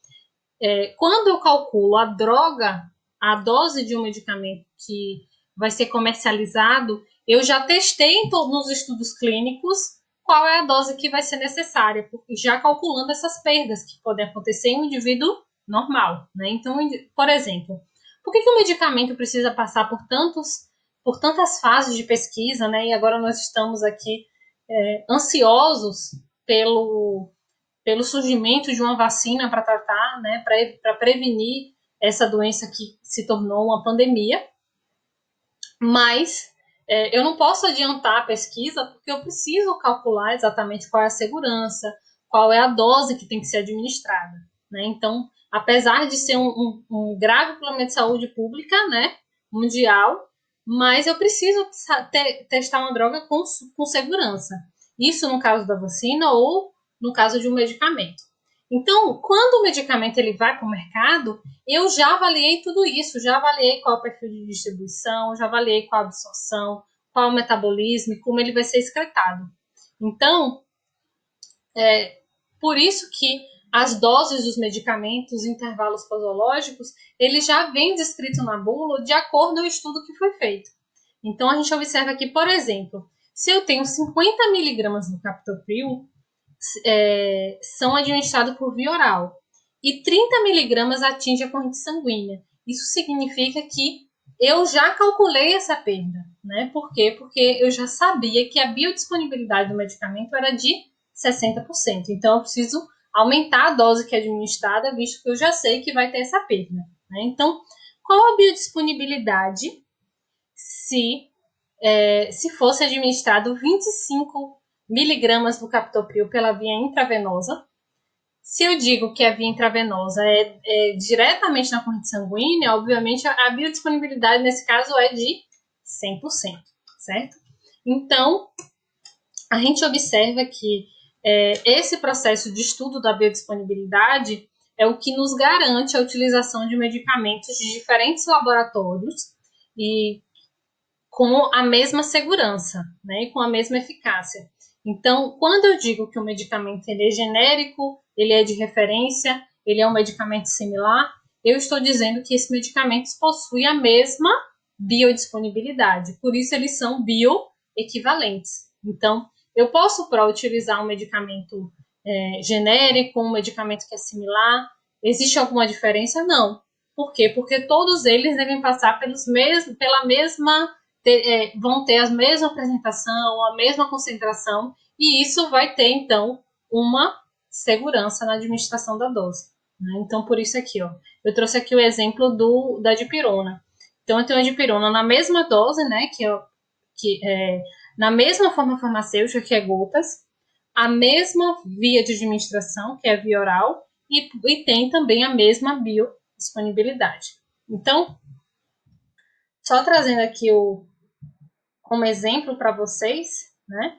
S1: quando eu calculo a dose de um medicamento que vai ser comercializado, eu já testei nos estudos clínicos qual é a dose que vai ser necessária, já calculando essas perdas que podem acontecer em um indivíduo normal, né? Então, por exemplo, por que o medicamento precisa passar por tantas fases de pesquisa, né? E agora nós estamos aqui ansiosos pelo surgimento de uma vacina para tratar, né, para prevenir essa doença que se tornou uma pandemia. Mas eu não posso adiantar a pesquisa porque eu preciso calcular exatamente qual é a segurança, qual é a dose que tem que ser administrada, né? Então, apesar de ser um grave problema de saúde pública, né, mundial, mas eu preciso testar uma droga com segurança. Isso no caso da vacina ou no caso de um medicamento. Então, quando o medicamento ele vai para o mercado, eu já avaliei tudo isso, já avaliei qual é o perfil de distribuição, já avaliei qual a absorção, qual é o metabolismo e como ele vai ser excretado. Então, por isso que as doses dos medicamentos, os intervalos posológicos, ele já vem descrito na bula de acordo com o estudo que foi feito. Então, a gente observa aqui, por exemplo, se eu tenho 50 miligramas no captopril, são administrados por via oral e 30 miligramas atinge a corrente sanguínea. Isso significa que eu já calculei essa perda, né? Por quê? Porque eu já sabia que a biodisponibilidade do medicamento era de 60%. Então, eu preciso aumentar a dose que é administrada, visto que eu já sei que vai ter essa perda, né? Então, qual a biodisponibilidade se fosse administrado 25 miligramas do captopril pela via intravenosa? Se eu digo que a via intravenosa é diretamente na corrente sanguínea, obviamente a biodisponibilidade nesse caso é de 100%, certo? Então, a gente observa que esse processo de estudo da biodisponibilidade é o que nos garante a utilização de medicamentos de diferentes laboratórios e com a mesma segurança, né, e com a mesma eficácia. Então, quando eu digo que o medicamento ele é genérico, ele é de referência, ele é um medicamento similar, eu estou dizendo que esses medicamentos possuem a mesma biodisponibilidade, por isso eles são bioequivalentes. Então, eu posso utilizar um medicamento genérico, um medicamento que é similar. Existe alguma diferença? Não. Por quê? Porque todos eles devem passar pela mesma vão ter a mesma apresentação, a mesma concentração, e isso vai ter, então, uma segurança na administração da dose. né? Então, por isso aqui, ó, eu trouxe aqui o exemplo da dipirona. Então, eu tenho a dipirona na mesma dose, né, na mesma forma farmacêutica, que é gotas, a mesma via de administração, que é a via oral, e tem também a mesma biodisponibilidade. Então, só trazendo aqui como exemplo para vocês, né?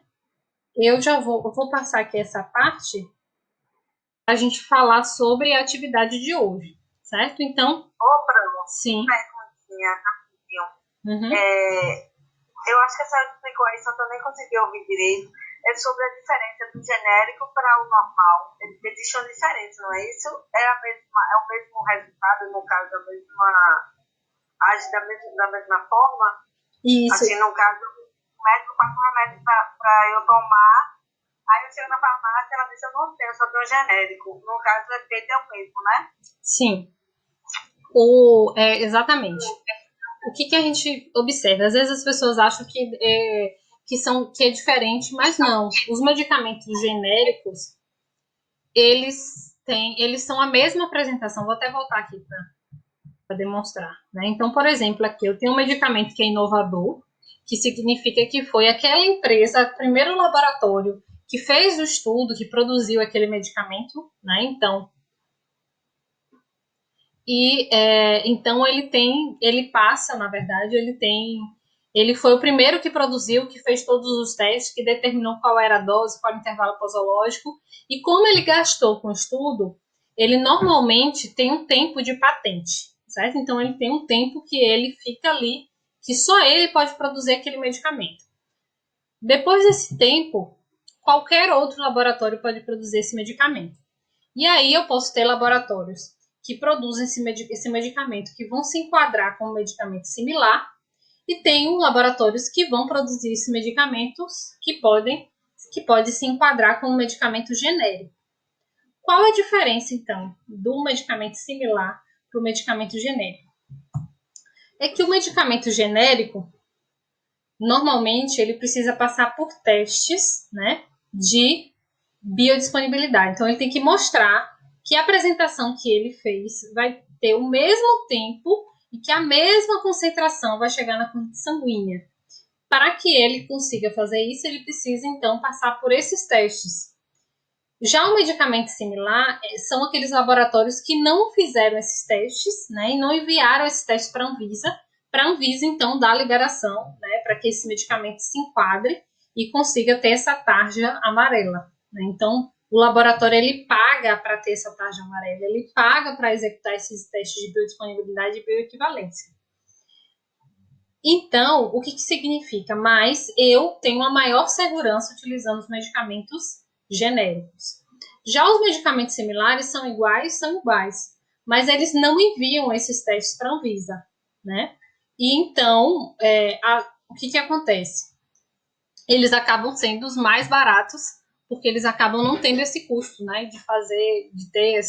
S1: Eu vou passar aqui essa parte para a gente falar sobre a atividade de hoje, certo? Então, sim.
S2: Uhum. Eu acho que a senhora explicou aí, só que eu nem consegui ouvir direito. É sobre a diferença do genérico para o normal. Existe uma diferença, não é isso? É o mesmo resultado, no caso, age da mesma forma?
S1: Isso.
S2: Assim, no caso, o médico passa um remédio para eu tomar, aí eu chego na farmácia, ela diz: eu não tenho, eu só tenho genérico. No caso, o efeito é o mesmo, né?
S1: Sim. Exatamente. O que a gente observa? Às vezes as pessoas acham que é diferente, mas não. Os medicamentos genéricos, eles são a mesma apresentação. Vou até voltar aqui para demonstrar, né? Então, por exemplo, aqui eu tenho um medicamento que é inovador, que significa que foi aquela empresa, o primeiro laboratório que fez o estudo, que produziu aquele medicamento, né? Então, então ele foi o primeiro que produziu, que fez todos os testes, que determinou qual era a dose, qual era o intervalo posológico, e como ele gastou com o estudo, ele normalmente tem um tempo de patente, certo? Então ele tem um tempo que ele fica ali, que só ele pode produzir aquele medicamento. Depois desse tempo, qualquer outro laboratório pode produzir esse medicamento. E aí eu posso ter laboratórios que produzem esse medicamento, que vão se enquadrar com um medicamento similar, e tem laboratórios que vão produzir esses medicamentos que pode se enquadrar com um medicamento genérico. Qual a diferença, então, do medicamento similar para o medicamento genérico? É que o medicamento genérico, normalmente, ele precisa passar por testes, né, de biodisponibilidade. Então, ele tem que mostrar que a apresentação que ele fez vai ter o mesmo tempo e que a mesma concentração vai chegar na corrente sanguínea. Para que ele consiga fazer isso, ele precisa, então, passar por esses testes. Já o medicamento similar são aqueles laboratórios que não fizeram esses testes, né, e não enviaram esses testes para a Anvisa, então, dar a liberação, né, para que esse medicamento se enquadre e consiga ter essa tarja amarela, né? Então, o laboratório ele paga para ter essa tarja amarela, ele paga para executar esses testes de biodisponibilidade e bioequivalência. Então, o que significa? Mas eu tenho uma maior segurança utilizando os medicamentos genéricos. Já os medicamentos similares são iguais, mas eles não enviam esses testes para a Anvisa, né? E então, o que acontece? Eles acabam sendo os mais baratos, porque eles acabam não tendo esse custo, né, de ter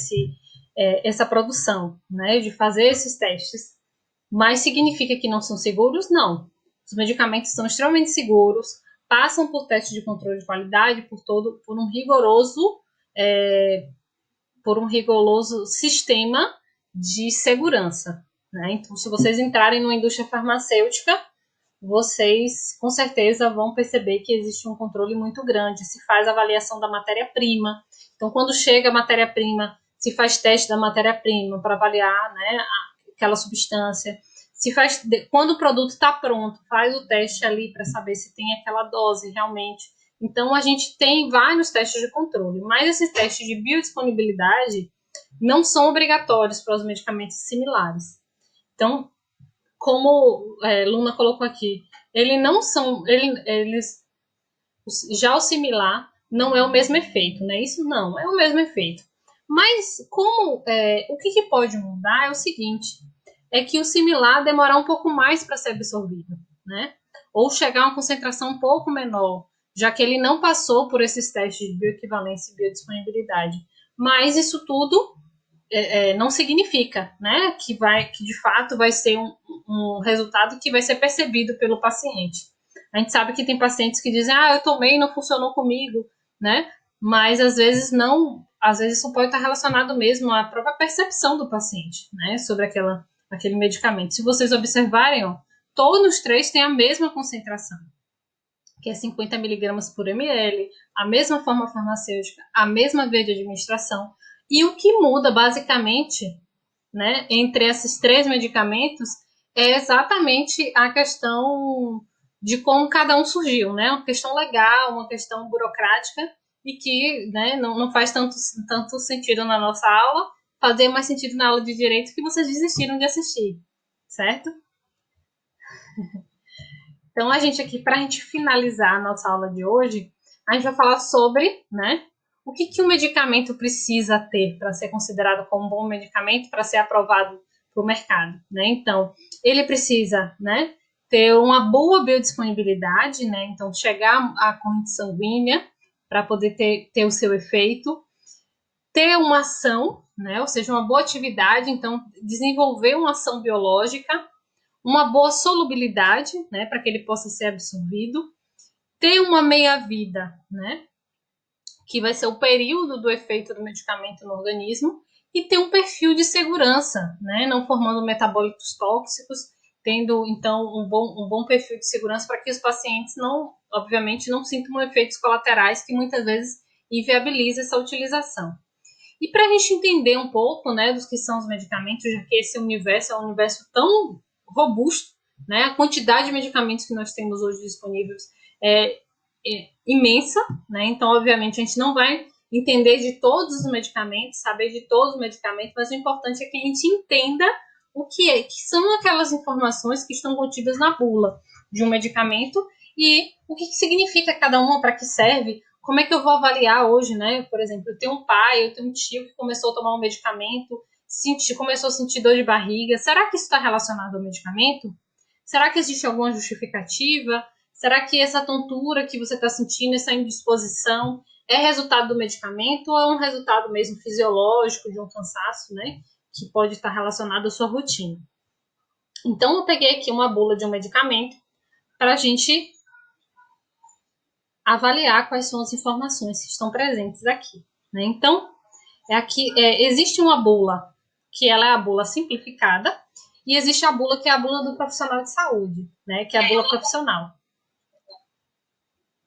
S1: essa produção, né, de fazer esses testes. Mas significa que não são seguros? Não. Os medicamentos são extremamente seguros, passam por teste de controle de qualidade, por um rigoroso sistema de segurança, né? Então, se vocês entrarem numa indústria farmacêutica, vocês com certeza vão perceber que existe um controle muito grande. Se faz avaliação da matéria-prima. Então, quando chega a matéria-prima, se faz teste da matéria-prima para avaliar, né, aquela substância. Quando o produto está pronto, faz o teste ali para saber se tem aquela dose realmente. Então, a gente tem vários testes de controle, mas esses testes de biodisponibilidade não são obrigatórios para os medicamentos similares. Então, como Luna colocou aqui, já o similar não é o mesmo efeito, né? Isso não é o mesmo efeito. Mas o que pode mudar é o seguinte, é que o similar demorar um pouco mais para ser absorvido, né? Ou chegar a uma concentração um pouco menor, já que ele não passou por esses testes de bioequivalência e biodisponibilidade. Mas isso tudo não significa, né, que de fato vai ser um resultado que vai ser percebido pelo paciente. A gente sabe que tem pacientes que dizem, eu tomei e não funcionou comigo, né? Mas às vezes não, às vezes isso pode estar relacionado mesmo à própria percepção do paciente, né, sobre aquele medicamento. Se vocês observarem, ó, todos os 3 têm a mesma concentração, que é 50 miligramas por ml, a mesma forma farmacêutica, a mesma via de administração. E o que muda, basicamente, né, entre esses 3 medicamentos é exatamente a questão de como cada um surgiu, né? Uma questão legal, uma questão burocrática, e que, né, não faz tanto sentido na nossa aula, fazer mais sentido na aula de direito, que vocês desistiram de assistir, certo? Então, a gente finalizar a nossa aula de hoje, a gente vai falar sobre, né, o que um medicamento precisa ter para ser considerado como um bom medicamento, para ser aprovado para o mercado, né? Então, ele precisa, né, ter uma boa biodisponibilidade, né? Então, chegar à corrente sanguínea para poder ter o seu efeito, ter uma ação, né? Ou seja, uma boa atividade, então, desenvolver uma ação biológica, uma boa solubilidade, né, para que ele possa ser absorvido, ter uma meia-vida, né, que vai ser o período do efeito do medicamento no organismo, e ter um perfil de segurança, né, não formando metabólitos tóxicos, tendo, então, um bom perfil de segurança para que os pacientes obviamente, não sintam efeitos colaterais que muitas vezes inviabilizam essa utilização. E para a gente entender um pouco, né, dos que são os medicamentos, já que esse universo é um universo tão robusto, né, a quantidade de medicamentos que nós temos hoje disponíveis é imensa, né, então, obviamente, a gente não vai entender de todos os medicamentos, saber de todos os medicamentos, mas o importante é que a gente entenda o que são aquelas informações que estão contidas na bula de um medicamento e o que significa cada uma, para que serve. Como é que eu vou avaliar hoje, né? Por exemplo, eu tenho um pai, eu tenho um tio que começou a tomar um medicamento, começou a sentir dor de barriga. Será que isso está relacionado ao medicamento? Será que existe alguma justificativa? Será que essa tontura que você está sentindo, essa indisposição, é resultado do medicamento ou é um resultado mesmo fisiológico, de um cansaço, né? Que pode estar relacionado à sua rotina. Então, eu peguei aqui uma bula de um medicamento para a gente avaliar quais são as informações que estão presentes aqui, né? Então, existe uma bula que ela é a bula simplificada e existe a bula que é a bula do profissional de saúde, né? Que é a bula profissional.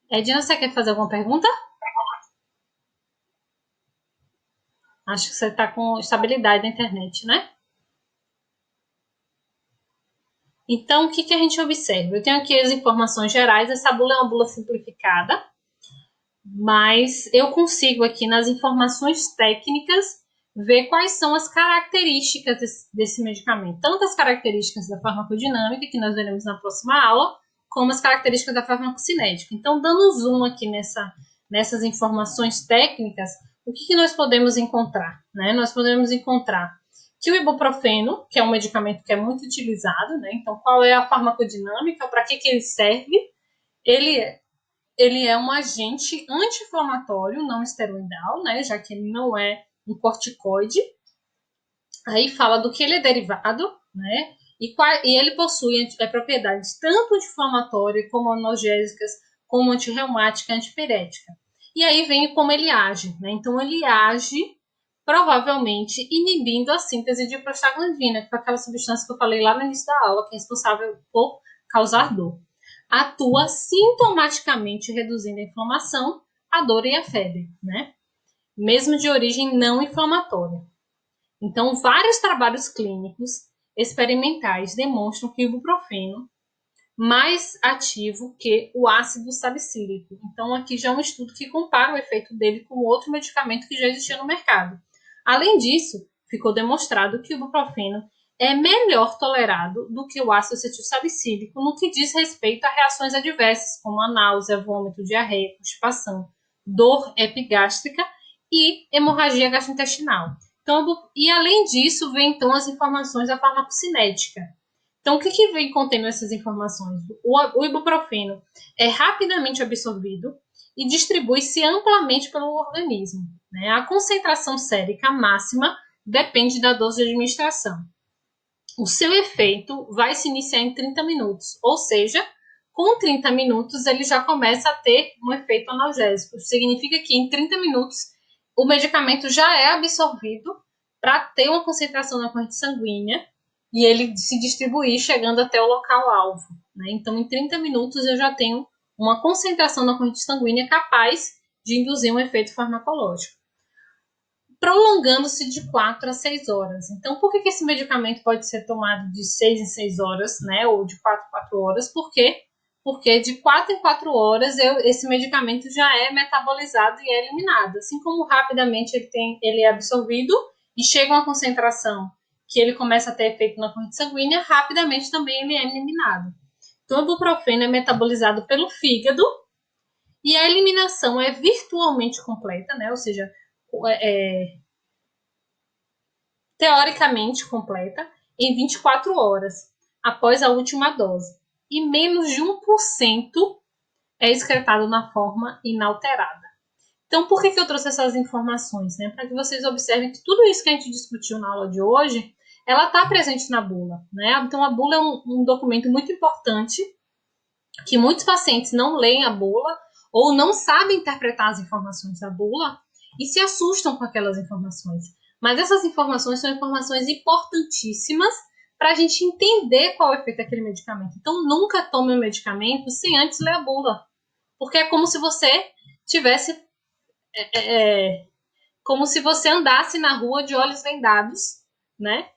S1: Edna, você quer fazer alguma pergunta? Acho que você está com estabilidade na internet, né? Então, o que a gente observa? Eu tenho aqui as informações gerais. Essa bula é uma bula simplificada, mas eu consigo aqui nas informações técnicas ver quais são as características desse medicamento. Tanto as características da farmacodinâmica, que nós veremos na próxima aula, como as características da farmacocinética. Então, dando zoom aqui nessas informações técnicas, o que nós podemos encontrar? Né? Nós podemos encontrar que o ibuprofeno, que é um medicamento que é muito utilizado, né? Então, qual é a farmacodinâmica? Para que ele serve? Ele é um agente anti-inflamatório não esteroidal, né? Já que ele não é um corticoide. Aí fala do que ele é derivado, né? E ele possui propriedades tanto anti-inflamatórias, como analgésicas, como antirreumática, antipirética. E aí vem como ele age, né? Então, ele age provavelmente inibindo a síntese de prostaglandina, que é aquela substância que eu falei lá no início da aula, que é responsável por causar dor. Atua sintomaticamente reduzindo a inflamação, a dor e a febre, né? Mesmo de origem não inflamatória. Então, vários trabalhos clínicos experimentais demonstram que o ibuprofeno mais ativo que o ácido salicílico. Então, aqui já é um estudo que compara o efeito dele com outro medicamento que já existia no mercado. Além disso, ficou demonstrado que o ibuprofeno é melhor tolerado do que o ácido acetilsalicílico no que diz respeito a reações adversas, como a náusea, vômito, diarreia, constipação, dor epigástrica e hemorragia gastrointestinal. Então, e além disso, vem então as informações da farmacocinética. Então, o que vem contendo essas informações? O ibuprofeno é rapidamente absorvido e distribui-se amplamente pelo organismo, né? A concentração sérica máxima depende da dose de administração. O seu efeito vai se iniciar em 30 minutos, ou seja, com 30 minutos ele já começa a ter um efeito analgésico. Significa que em 30 minutos o medicamento já é absorvido para ter uma concentração na corrente sanguínea e ele se distribuir chegando até o local-alvo, né? Então, em 30 minutos eu já tenho uma concentração na corrente sanguínea capaz de induzir um efeito farmacológico, prolongando-se de 4 a 6 horas. Então, por que esse medicamento pode ser tomado de 6 em 6 horas, né? Ou de 4 em 4 horas? Por quê? Porque de 4 em 4 horas esse medicamento já é metabolizado e é eliminado. Assim como rapidamente ele é absorvido e chega a uma concentração que ele começa a ter efeito na corrente sanguínea, rapidamente também ele é eliminado. Então, o ibuprofeno é metabolizado pelo fígado e a eliminação é virtualmente completa, né? Ou seja, teoricamente completa, em 24 horas, após a última dose. E menos de 1% é excretado na forma inalterada. Então, por que eu trouxe essas informações? Né? Para que vocês observem que tudo isso que a gente discutiu na aula de hoje, ela está presente na bula. Né? Então, a bula é um documento muito importante, que muitos pacientes não leem a bula, ou não sabem interpretar as informações da bula, e se assustam com aquelas informações. Mas essas informações são informações importantíssimas para a gente entender qual é o efeito daquele medicamento. Então, nunca tome um medicamento sem antes ler a bula. Porque é como se você tivesse... como se você andasse na rua de olhos vendados, né?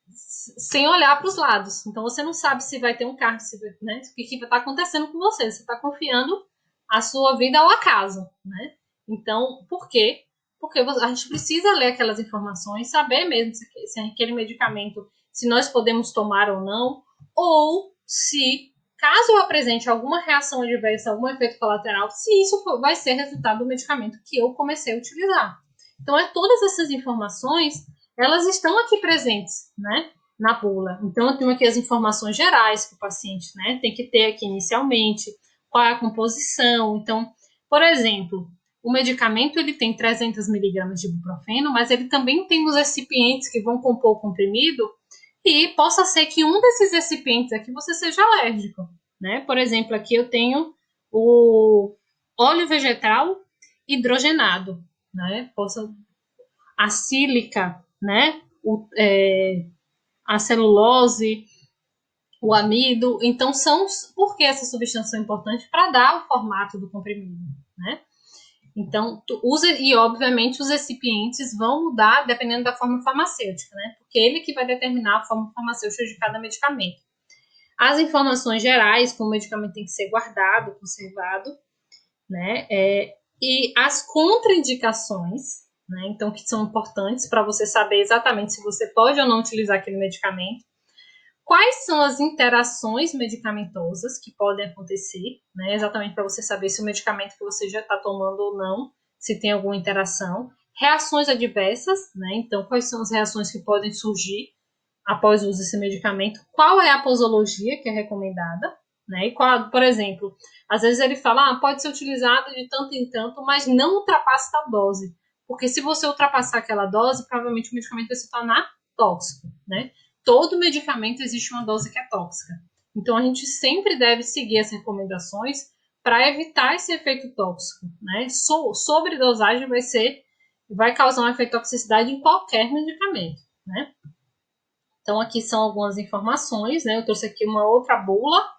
S1: Sem olhar para os lados. Então, você não sabe se vai ter um carro, né? O que está acontecendo com você. Você está confiando a sua vida ao acaso, né? Então, por quê? Porque a gente precisa ler aquelas informações, saber mesmo se aquele medicamento, se nós podemos tomar ou não, ou se, caso eu apresente alguma reação adversa, algum efeito colateral, se isso vai ser resultado do medicamento que eu comecei a utilizar. Então, todas essas informações, elas estão aqui presentes, né, na bula. Então, eu tenho aqui as informações gerais que o paciente, né, tem que ter aqui inicialmente, qual é a composição. Então, por exemplo, o medicamento ele tem 300 miligramas de ibuprofeno, mas ele também tem os recipientes que vão compor o comprimido e possa ser que um desses recipientes aqui você seja alérgico, né? Por exemplo, aqui eu tenho o óleo vegetal hidrogenado, né? A sílica, né? A celulose, o amido. Então, por que essas substâncias são importantes? Para dar o formato do comprimido, né? Então, e obviamente os recipientes vão mudar dependendo da forma farmacêutica, né? Porque ele que vai determinar a forma farmacêutica de cada medicamento. As informações gerais, como o medicamento tem que ser guardado, conservado, né? E as contraindicações, né? Então, que são importantes para você saber exatamente se você pode ou não utilizar aquele medicamento. Quais são as interações medicamentosas que podem acontecer, né? Exatamente para você saber se o medicamento que você já está tomando ou não, se tem alguma interação. Reações adversas, né? Então, quais são as reações que podem surgir após o uso desse medicamento? Qual é a posologia que é recomendada? Né? E por exemplo, às vezes ele fala, pode ser utilizado de tanto em tanto, mas não ultrapasse tal dose. Porque se você ultrapassar aquela dose, provavelmente o medicamento vai se tornar tóxico, né? Todo medicamento existe uma dose que é tóxica. Então, a gente sempre deve seguir as recomendações para evitar esse efeito tóxico, né? Sobredosagem vai causar um efeito de toxicidade em qualquer medicamento, né? Então, aqui são algumas informações, né? Eu trouxe aqui uma outra bula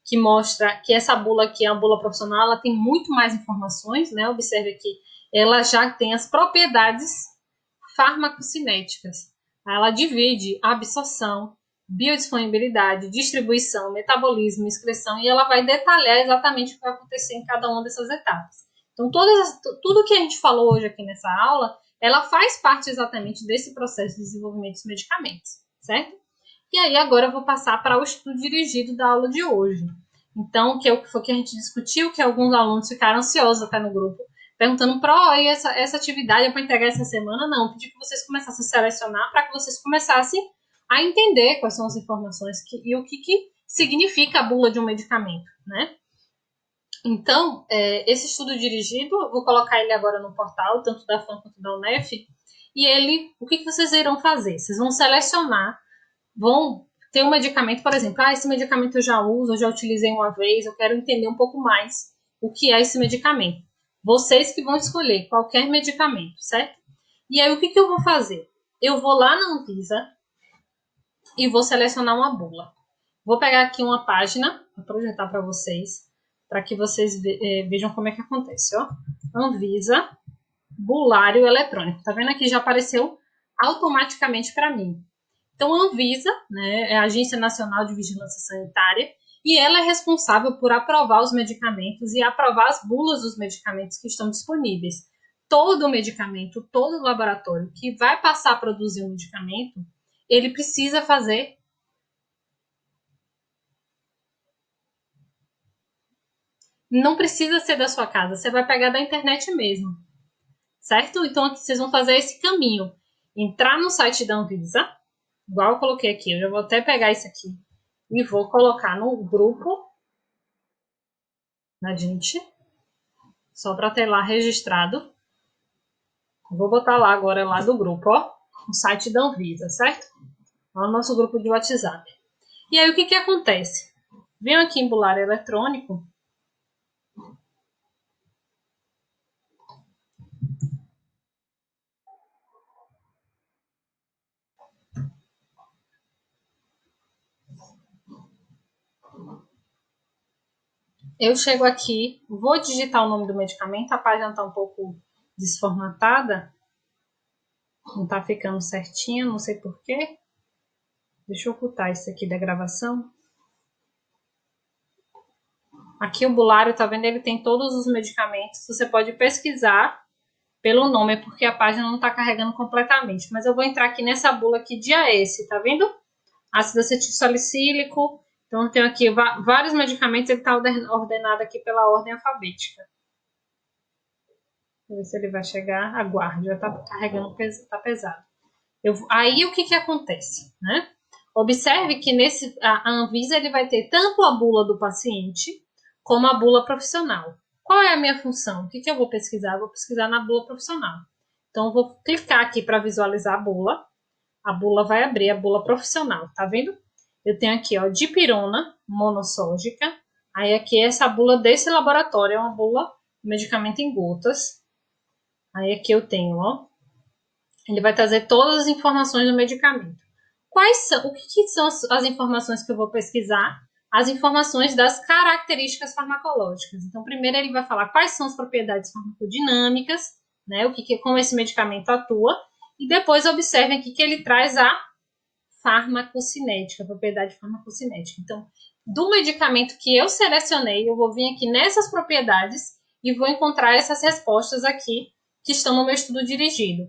S1: que mostra que essa bula aqui é uma bula profissional, ela tem muito mais informações, né? Observe aqui, ela já tem as propriedades farmacocinéticas. Ela divide absorção, biodisponibilidade, distribuição, metabolismo, excreção, e ela vai detalhar exatamente o que vai acontecer em cada uma dessas etapas. Então, tudo que a gente falou hoje aqui nessa aula, ela faz parte exatamente desse processo de desenvolvimento dos medicamentos, certo? E aí, agora eu vou passar para o estudo dirigido da aula de hoje. Então, que foi o que a gente discutiu, que alguns alunos ficaram ansiosos até no grupo, perguntando, e essa atividade é para entregar essa semana? Não, pedi que vocês começassem a selecionar para que vocês começassem a entender quais são as informações e o que significa a bula de um medicamento, né? Então, esse estudo dirigido, eu vou colocar ele agora no portal, tanto da FAM quanto da UNEF, e o que vocês irão fazer? Vocês vão selecionar, vão ter um medicamento, por exemplo, esse medicamento eu já uso, eu já utilizei uma vez, eu quero entender um pouco mais o que é esse medicamento. Vocês que vão escolher qualquer medicamento, certo? E aí, o que eu vou fazer? Eu vou lá na Anvisa e vou selecionar uma bula. Vou pegar aqui uma página para projetar para vocês, para que vocês vejam como é que acontece, ó. Anvisa, bulário eletrônico. Tá vendo aqui? Já apareceu automaticamente para mim. Então, a Anvisa, né, é a Agência Nacional de Vigilância Sanitária, e ela é responsável por aprovar os medicamentos e aprovar as bulas dos medicamentos que estão disponíveis. Todo medicamento, todo laboratório que vai passar a produzir um medicamento, ele precisa fazer. Não precisa ser da sua casa, você vai pegar da internet mesmo, certo? Então, aqui vocês vão fazer esse caminho. Entrar no site da Anvisa, igual eu coloquei aqui, eu já vou até pegar isso aqui e vou colocar no grupo da gente, só para ter lá registrado. Vou botar lá agora, lá do grupo, ó, o site da Anvisa, certo? Lá no nosso grupo de WhatsApp. E aí, o que acontece? Venho aqui em bulário eletrônico. Eu chego aqui, vou digitar o nome do medicamento, a página está um pouco desformatada, não está ficando certinha, não sei porquê. Deixa eu ocultar isso aqui da gravação. Aqui o bulário, tá vendo? Ele tem todos os medicamentos, você pode pesquisar pelo nome, porque a página não está carregando completamente. Mas eu vou entrar aqui nessa bula aqui de AS, tá vendo? Ácido acetil salicílico. Então, eu tenho aqui vários medicamentos, ele está ordenado aqui pela ordem alfabética. Vamos ver se ele vai chegar. Aguarde, já está carregando, está pesado. Aí, o que acontece, né? Observe que a Anvisa ele vai ter tanto a bula do paciente como a bula profissional. Qual é a minha função? O que eu vou pesquisar? Eu vou pesquisar na bula profissional. Então, eu vou clicar aqui para visualizar a bula. A bula vai abrir, a bula profissional, tá vendo? Eu tenho aqui, ó, dipirona monossódica. Aí aqui essa bula desse laboratório é uma bula medicamento em gotas. Aí aqui eu tenho, ó, ele vai trazer todas as informações do medicamento. O que são as informações que eu vou pesquisar? As informações das características farmacológicas. Então, primeiro ele vai falar quais são as propriedades farmacodinâmicas, né? Como esse medicamento atua. E depois observem aqui que ele traz a farmacocinética, a propriedade farmacocinética. Então, do medicamento que eu selecionei, eu vou vir aqui nessas propriedades e vou encontrar essas respostas aqui que estão no meu estudo dirigido.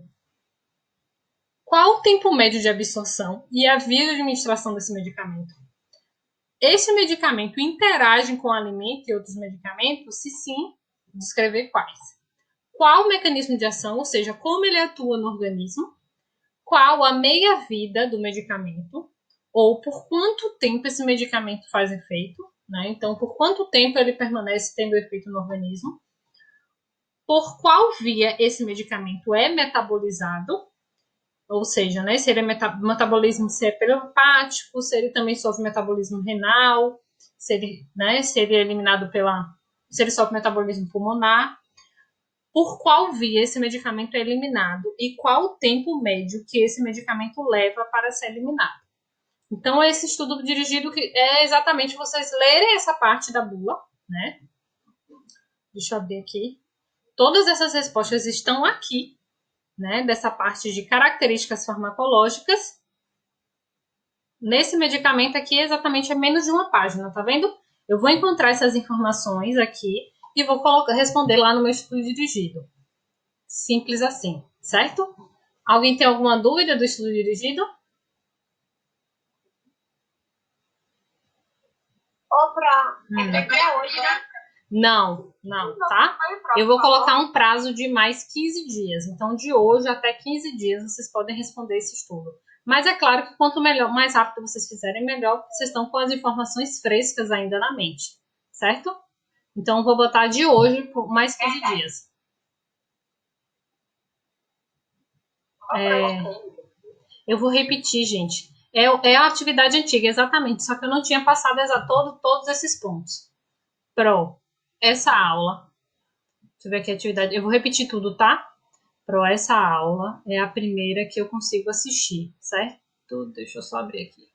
S1: Qual o tempo médio de absorção e a via de administração desse medicamento? Esse medicamento interage com o alimento e outros medicamentos? Se sim, descrever quais. Qual o mecanismo de ação, ou seja, como ele atua no organismo? Qual a meia-vida do medicamento? Ou por quanto tempo esse medicamento faz efeito? Né? Então, por quanto tempo ele permanece tendo efeito no organismo? Por qual via esse medicamento é metabolizado? Ou seja, né, se ele é metabolismo se é hepático, se ele também sofre metabolismo renal, se ele é eliminado se ele sofre metabolismo pulmonar. Por qual via esse medicamento é eliminado e qual o tempo médio que esse medicamento leva para ser eliminado. Então, esse estudo dirigido é exatamente vocês lerem essa parte da bula, né? Deixa eu abrir aqui. Todas essas respostas estão aqui, né, dessa parte de características farmacológicas. Nesse medicamento aqui, exatamente é menos de uma página, tá vendo? Eu vou encontrar essas informações aqui e vou responder lá no meu estudo dirigido. Simples assim, certo? Alguém tem alguma dúvida do estudo dirigido?
S2: É hoje, né?
S1: Não, tá? Eu vou colocar um prazo de mais 15 dias. Então, de hoje até 15 dias, vocês podem responder esse estudo. Mas é claro que quanto mais rápido vocês fizerem, melhor, porque vocês estão com as informações frescas ainda na mente, certo? Então, eu vou botar de hoje por mais 15 dias. Eu vou repetir, gente. É a atividade antiga, exatamente. Só que eu não tinha passado todos esses pontos. Essa aula eu ver aqui a atividade. Eu vou repetir tudo, tá? Para essa aula é a primeira que eu consigo assistir, certo? Deixa eu só abrir aqui.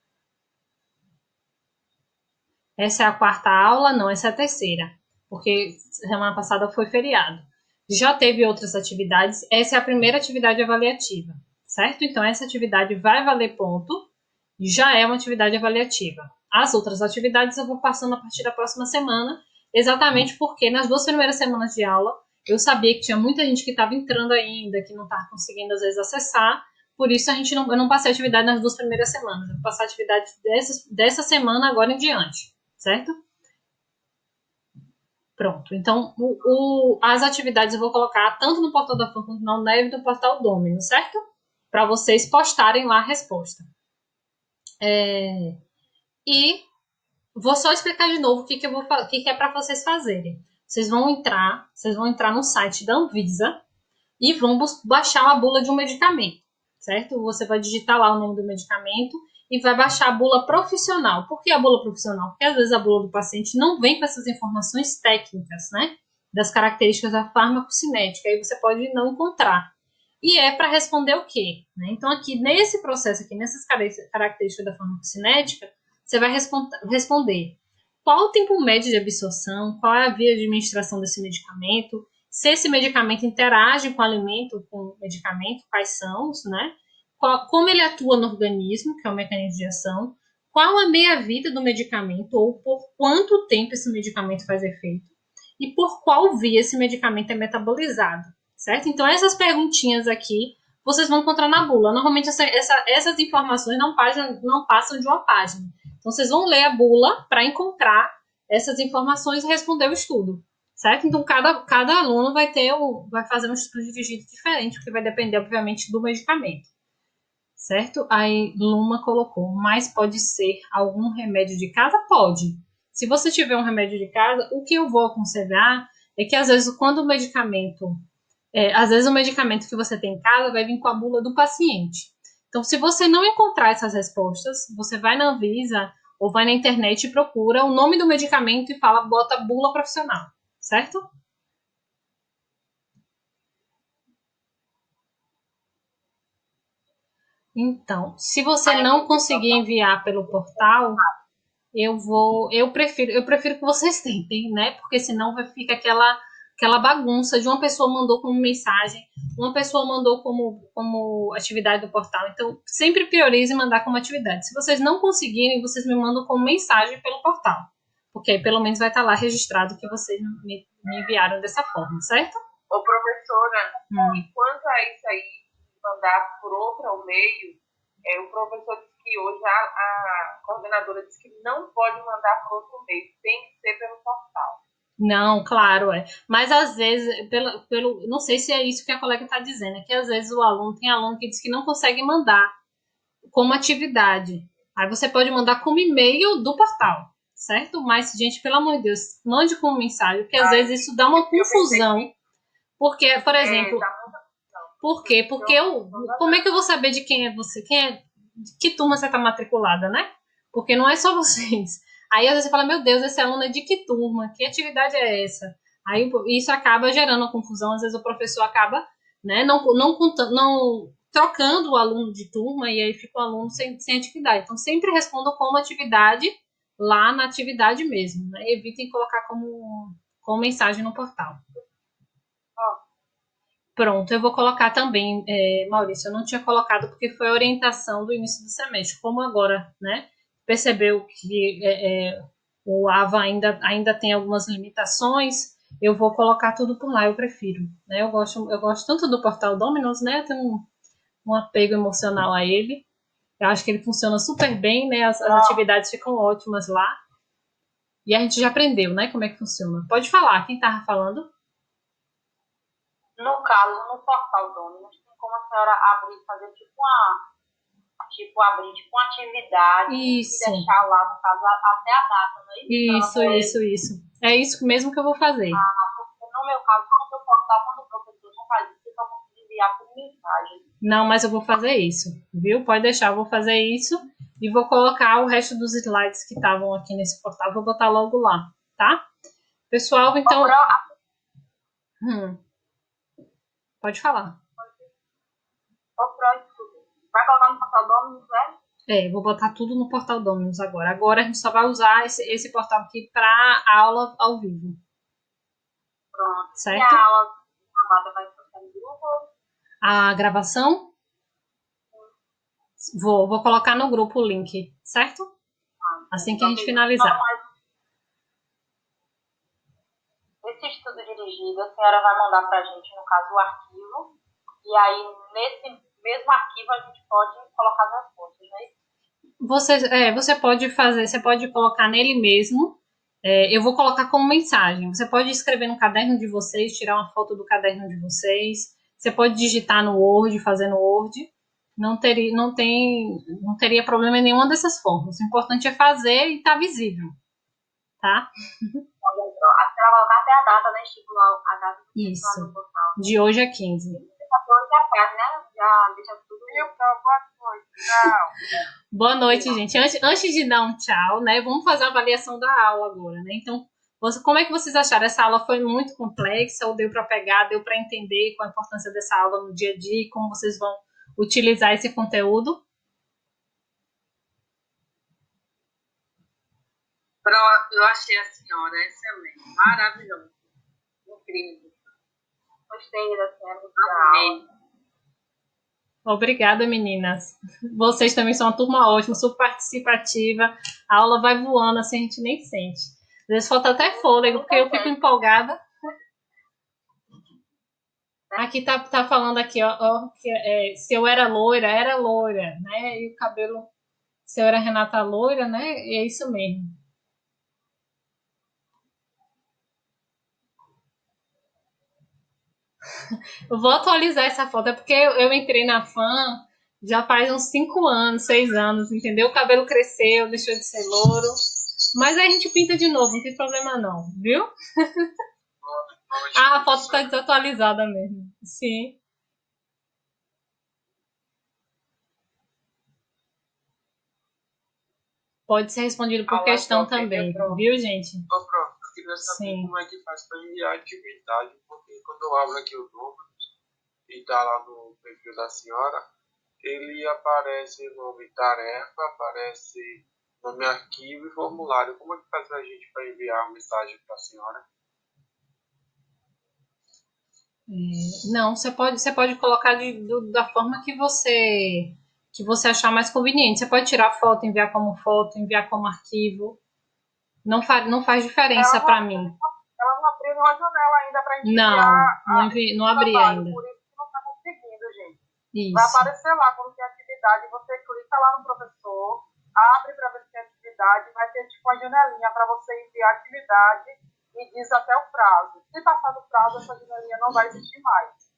S1: Essa é a quarta aula? Não, essa é a terceira, porque semana passada foi feriado. Já teve outras atividades, essa é a primeira atividade avaliativa, certo? Então, essa atividade vai valer ponto, já é uma atividade avaliativa. As outras atividades eu vou passando a partir da próxima semana, exatamente porque nas 2 primeiras semanas de aula, eu sabia que tinha muita gente que estava entrando ainda, que não estava conseguindo, às vezes, acessar, por isso eu não passei atividade nas 2 primeiras semanas, eu vou passar atividade dessa semana agora em diante. Certo? Pronto. Então, as atividades eu vou colocar tanto no portal da FAM quanto na UNEV e no portal Domino, certo? Para vocês postarem lá a resposta. E vou só explicar de novo o que é para vocês fazerem. Vocês vão entrar no site da Anvisa e vão baixar a bula de um medicamento, certo? Você vai digitar lá o nome do medicamento e vai baixar a bula profissional. Por que a bula profissional? Porque às vezes a bula do paciente não vem com essas informações técnicas, né? Das características da farmacocinética, aí você pode não encontrar. E é para responder o quê? Né? Então, aqui nesse processo, aqui nessas características da farmacocinética, você vai responder qual o tempo médio de absorção, qual é a via de administração desse medicamento, se esse medicamento interage com o alimento, com o medicamento, quais são, né? Como ele atua no organismo, que é o mecanismo de ação, qual a meia-vida do medicamento, ou por quanto tempo esse medicamento faz efeito, e por qual via esse medicamento é metabolizado, certo? Então, essas perguntinhas aqui, vocês vão encontrar na bula. Normalmente, essas informações não passam de uma página. Então, vocês vão ler a bula para encontrar essas informações e responder o estudo. Certo? Então, cada aluno vai fazer um estudo dirigido diferente, porque vai depender, obviamente, do medicamento. Certo? Aí, Luma colocou, mas pode ser algum remédio de casa? Pode. Se você tiver um remédio de casa, o que eu vou aconselhar é que, às vezes, quando o medicamento... às vezes, o medicamento que você tem em casa vai vir com a bula do paciente. Então, se você não encontrar essas respostas, você vai na Anvisa ou vai na internet e procura o nome do medicamento e bota bula profissional. Certo? Então, se você não conseguir enviar pelo portal, eu prefiro que vocês tentem, né? Porque senão vai ficar aquela bagunça de uma pessoa mandou como mensagem, uma pessoa mandou como atividade do portal. Então, sempre priorize mandar como atividade. Se vocês não conseguirem, vocês me mandam como mensagem pelo portal. Porque aí pelo menos vai estar lá registrado que vocês me enviaram dessa forma, certo?
S2: Ô, professora, enquanto a isso aí mandar por outro meio, o professor disse que hoje a coordenadora disse que não pode mandar por outro meio, tem que ser pelo portal.
S1: Não, claro, Mas às vezes, não sei se é isso que a colega está dizendo, é que às vezes tem aluno que diz que não consegue mandar como atividade. Aí você pode mandar como e-mail do portal, certo? Mas, gente, pelo amor de Deus, mande como mensagem, porque às vezes isso dá uma confusão. Porque, por exemplo, por quê? Porque como é que eu vou saber de quem é você? De que turma você está matriculada, né? Porque não é só vocês. Aí às vezes você fala, meu Deus, esse aluno é de que turma? Que atividade é essa? Aí isso acaba gerando uma confusão, às vezes o professor acaba, né, não trocando o aluno de turma e aí fica o aluno sem atividade. Então sempre responda como atividade lá na atividade mesmo, né? Evitem colocar como mensagem no portal. Pronto, eu vou colocar também, Maurício, eu não tinha colocado porque foi a orientação do início do semestre. Como agora, né, percebeu que o AVA ainda tem algumas limitações, eu vou colocar tudo por lá, eu prefiro. Né? Eu gosto tanto do Portal Dominos, né, eu tenho um apego emocional a ele. Eu acho que ele funciona super bem, né, as atividades ficam ótimas lá. E a gente já aprendeu, né, como é que funciona. Pode falar, quem estava falando?
S2: No caso, no portal Dominos, tem como a senhora fazer uma atividade
S1: Isso.
S2: E deixar lá, no caso, até a data, não é
S1: isso? Isso. É isso mesmo que eu vou fazer.
S2: Porque no meu caso, no meu portal, quando o professor não faz isso, eu só consigo enviar por mensagem.
S1: Não, mas eu vou fazer isso, viu? Pode deixar, eu vou fazer isso e vou colocar o resto dos slides que estavam aqui nesse portal, vou botar logo lá, tá? Pessoal, então... Pode falar.
S2: Vai colocar no portal Dominus, né?
S1: Vou botar tudo no portal Dominus agora. Agora a gente só vai usar esse portal aqui para aula ao vivo.
S2: Pronto.
S1: Certo?
S2: E a aula gravada vai ficar no grupo?
S1: A gravação? Vou colocar no grupo o link, certo? Assim que a gente finalizar.
S2: Esse estudo dirigido, a senhora vai mandar para a gente, no caso, o arquivo. E aí, nesse mesmo arquivo, a gente pode colocar as respostas, né?
S1: Você pode fazer, você pode colocar nele mesmo. Eu vou colocar como mensagem. Você pode escrever no caderno de vocês, tirar uma foto do caderno de vocês. Você pode digitar no Word, fazer no Word. Não teria problema em nenhuma dessas formas. O importante é fazer e estar visível, tá?
S2: A senhora vai colocar até a data, né? Estipular a data do
S1: Isso. De hoje a 15.
S2: Né? Já deixa tudo.
S1: Boa noite, gente. Antes de dar um tchau, né? Vamos fazer a avaliação da aula agora, né? Então, como é que vocês acharam? Essa aula foi muito complexa ou deu para pegar, deu para entender qual a importância dessa aula no dia a dia e como vocês vão utilizar esse conteúdo?
S2: Eu achei a senhora excelente, maravilhosa, incrível. Gostei da senhora, amei.
S1: Obrigada, meninas. Vocês também são uma turma ótima, super participativa. A aula vai voando, assim a gente nem sente. Às vezes falta até fôlego, porque eu fico empolgada. Aqui tá falando aqui, ó que se eu era loira, né? E o cabelo, se eu era Renata loira, né? É isso mesmo. Eu vou atualizar essa foto, é porque eu entrei na FAM já faz uns 5 anos, 6 anos, entendeu? O cabelo cresceu, deixou de ser louro. Mas aí a gente pinta de novo, não tem problema não, viu? A foto está desatualizada mesmo. Sim. Pode ser respondido por questão também, viu, gente?
S3: Pronto, eu queria saber como é que faz para enviar atividade, porque quando eu abro aqui o número e está lá no perfil da senhora, ele aparece nome tarefa, aparece nome arquivo e formulário. Como é que faz a gente para enviar a mensagem para a senhora?
S1: Não, você pode colocar da forma que você achar mais conveniente. Você pode tirar foto, enviar como arquivo. Não faz diferença para mim.
S2: Ela não abriu nenhuma janela ainda para enviar.
S1: Não abri ainda.
S2: Por isso que não está conseguindo, gente.
S1: Isso.
S2: Vai aparecer lá como tem atividade, você clica lá no professor, abre para ver se tem atividade, vai ter tipo uma janelinha para você enviar a atividade e diz até o prazo. Se passar do prazo, essa janelinha não vai existir mais.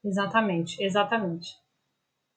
S1: Exatamente.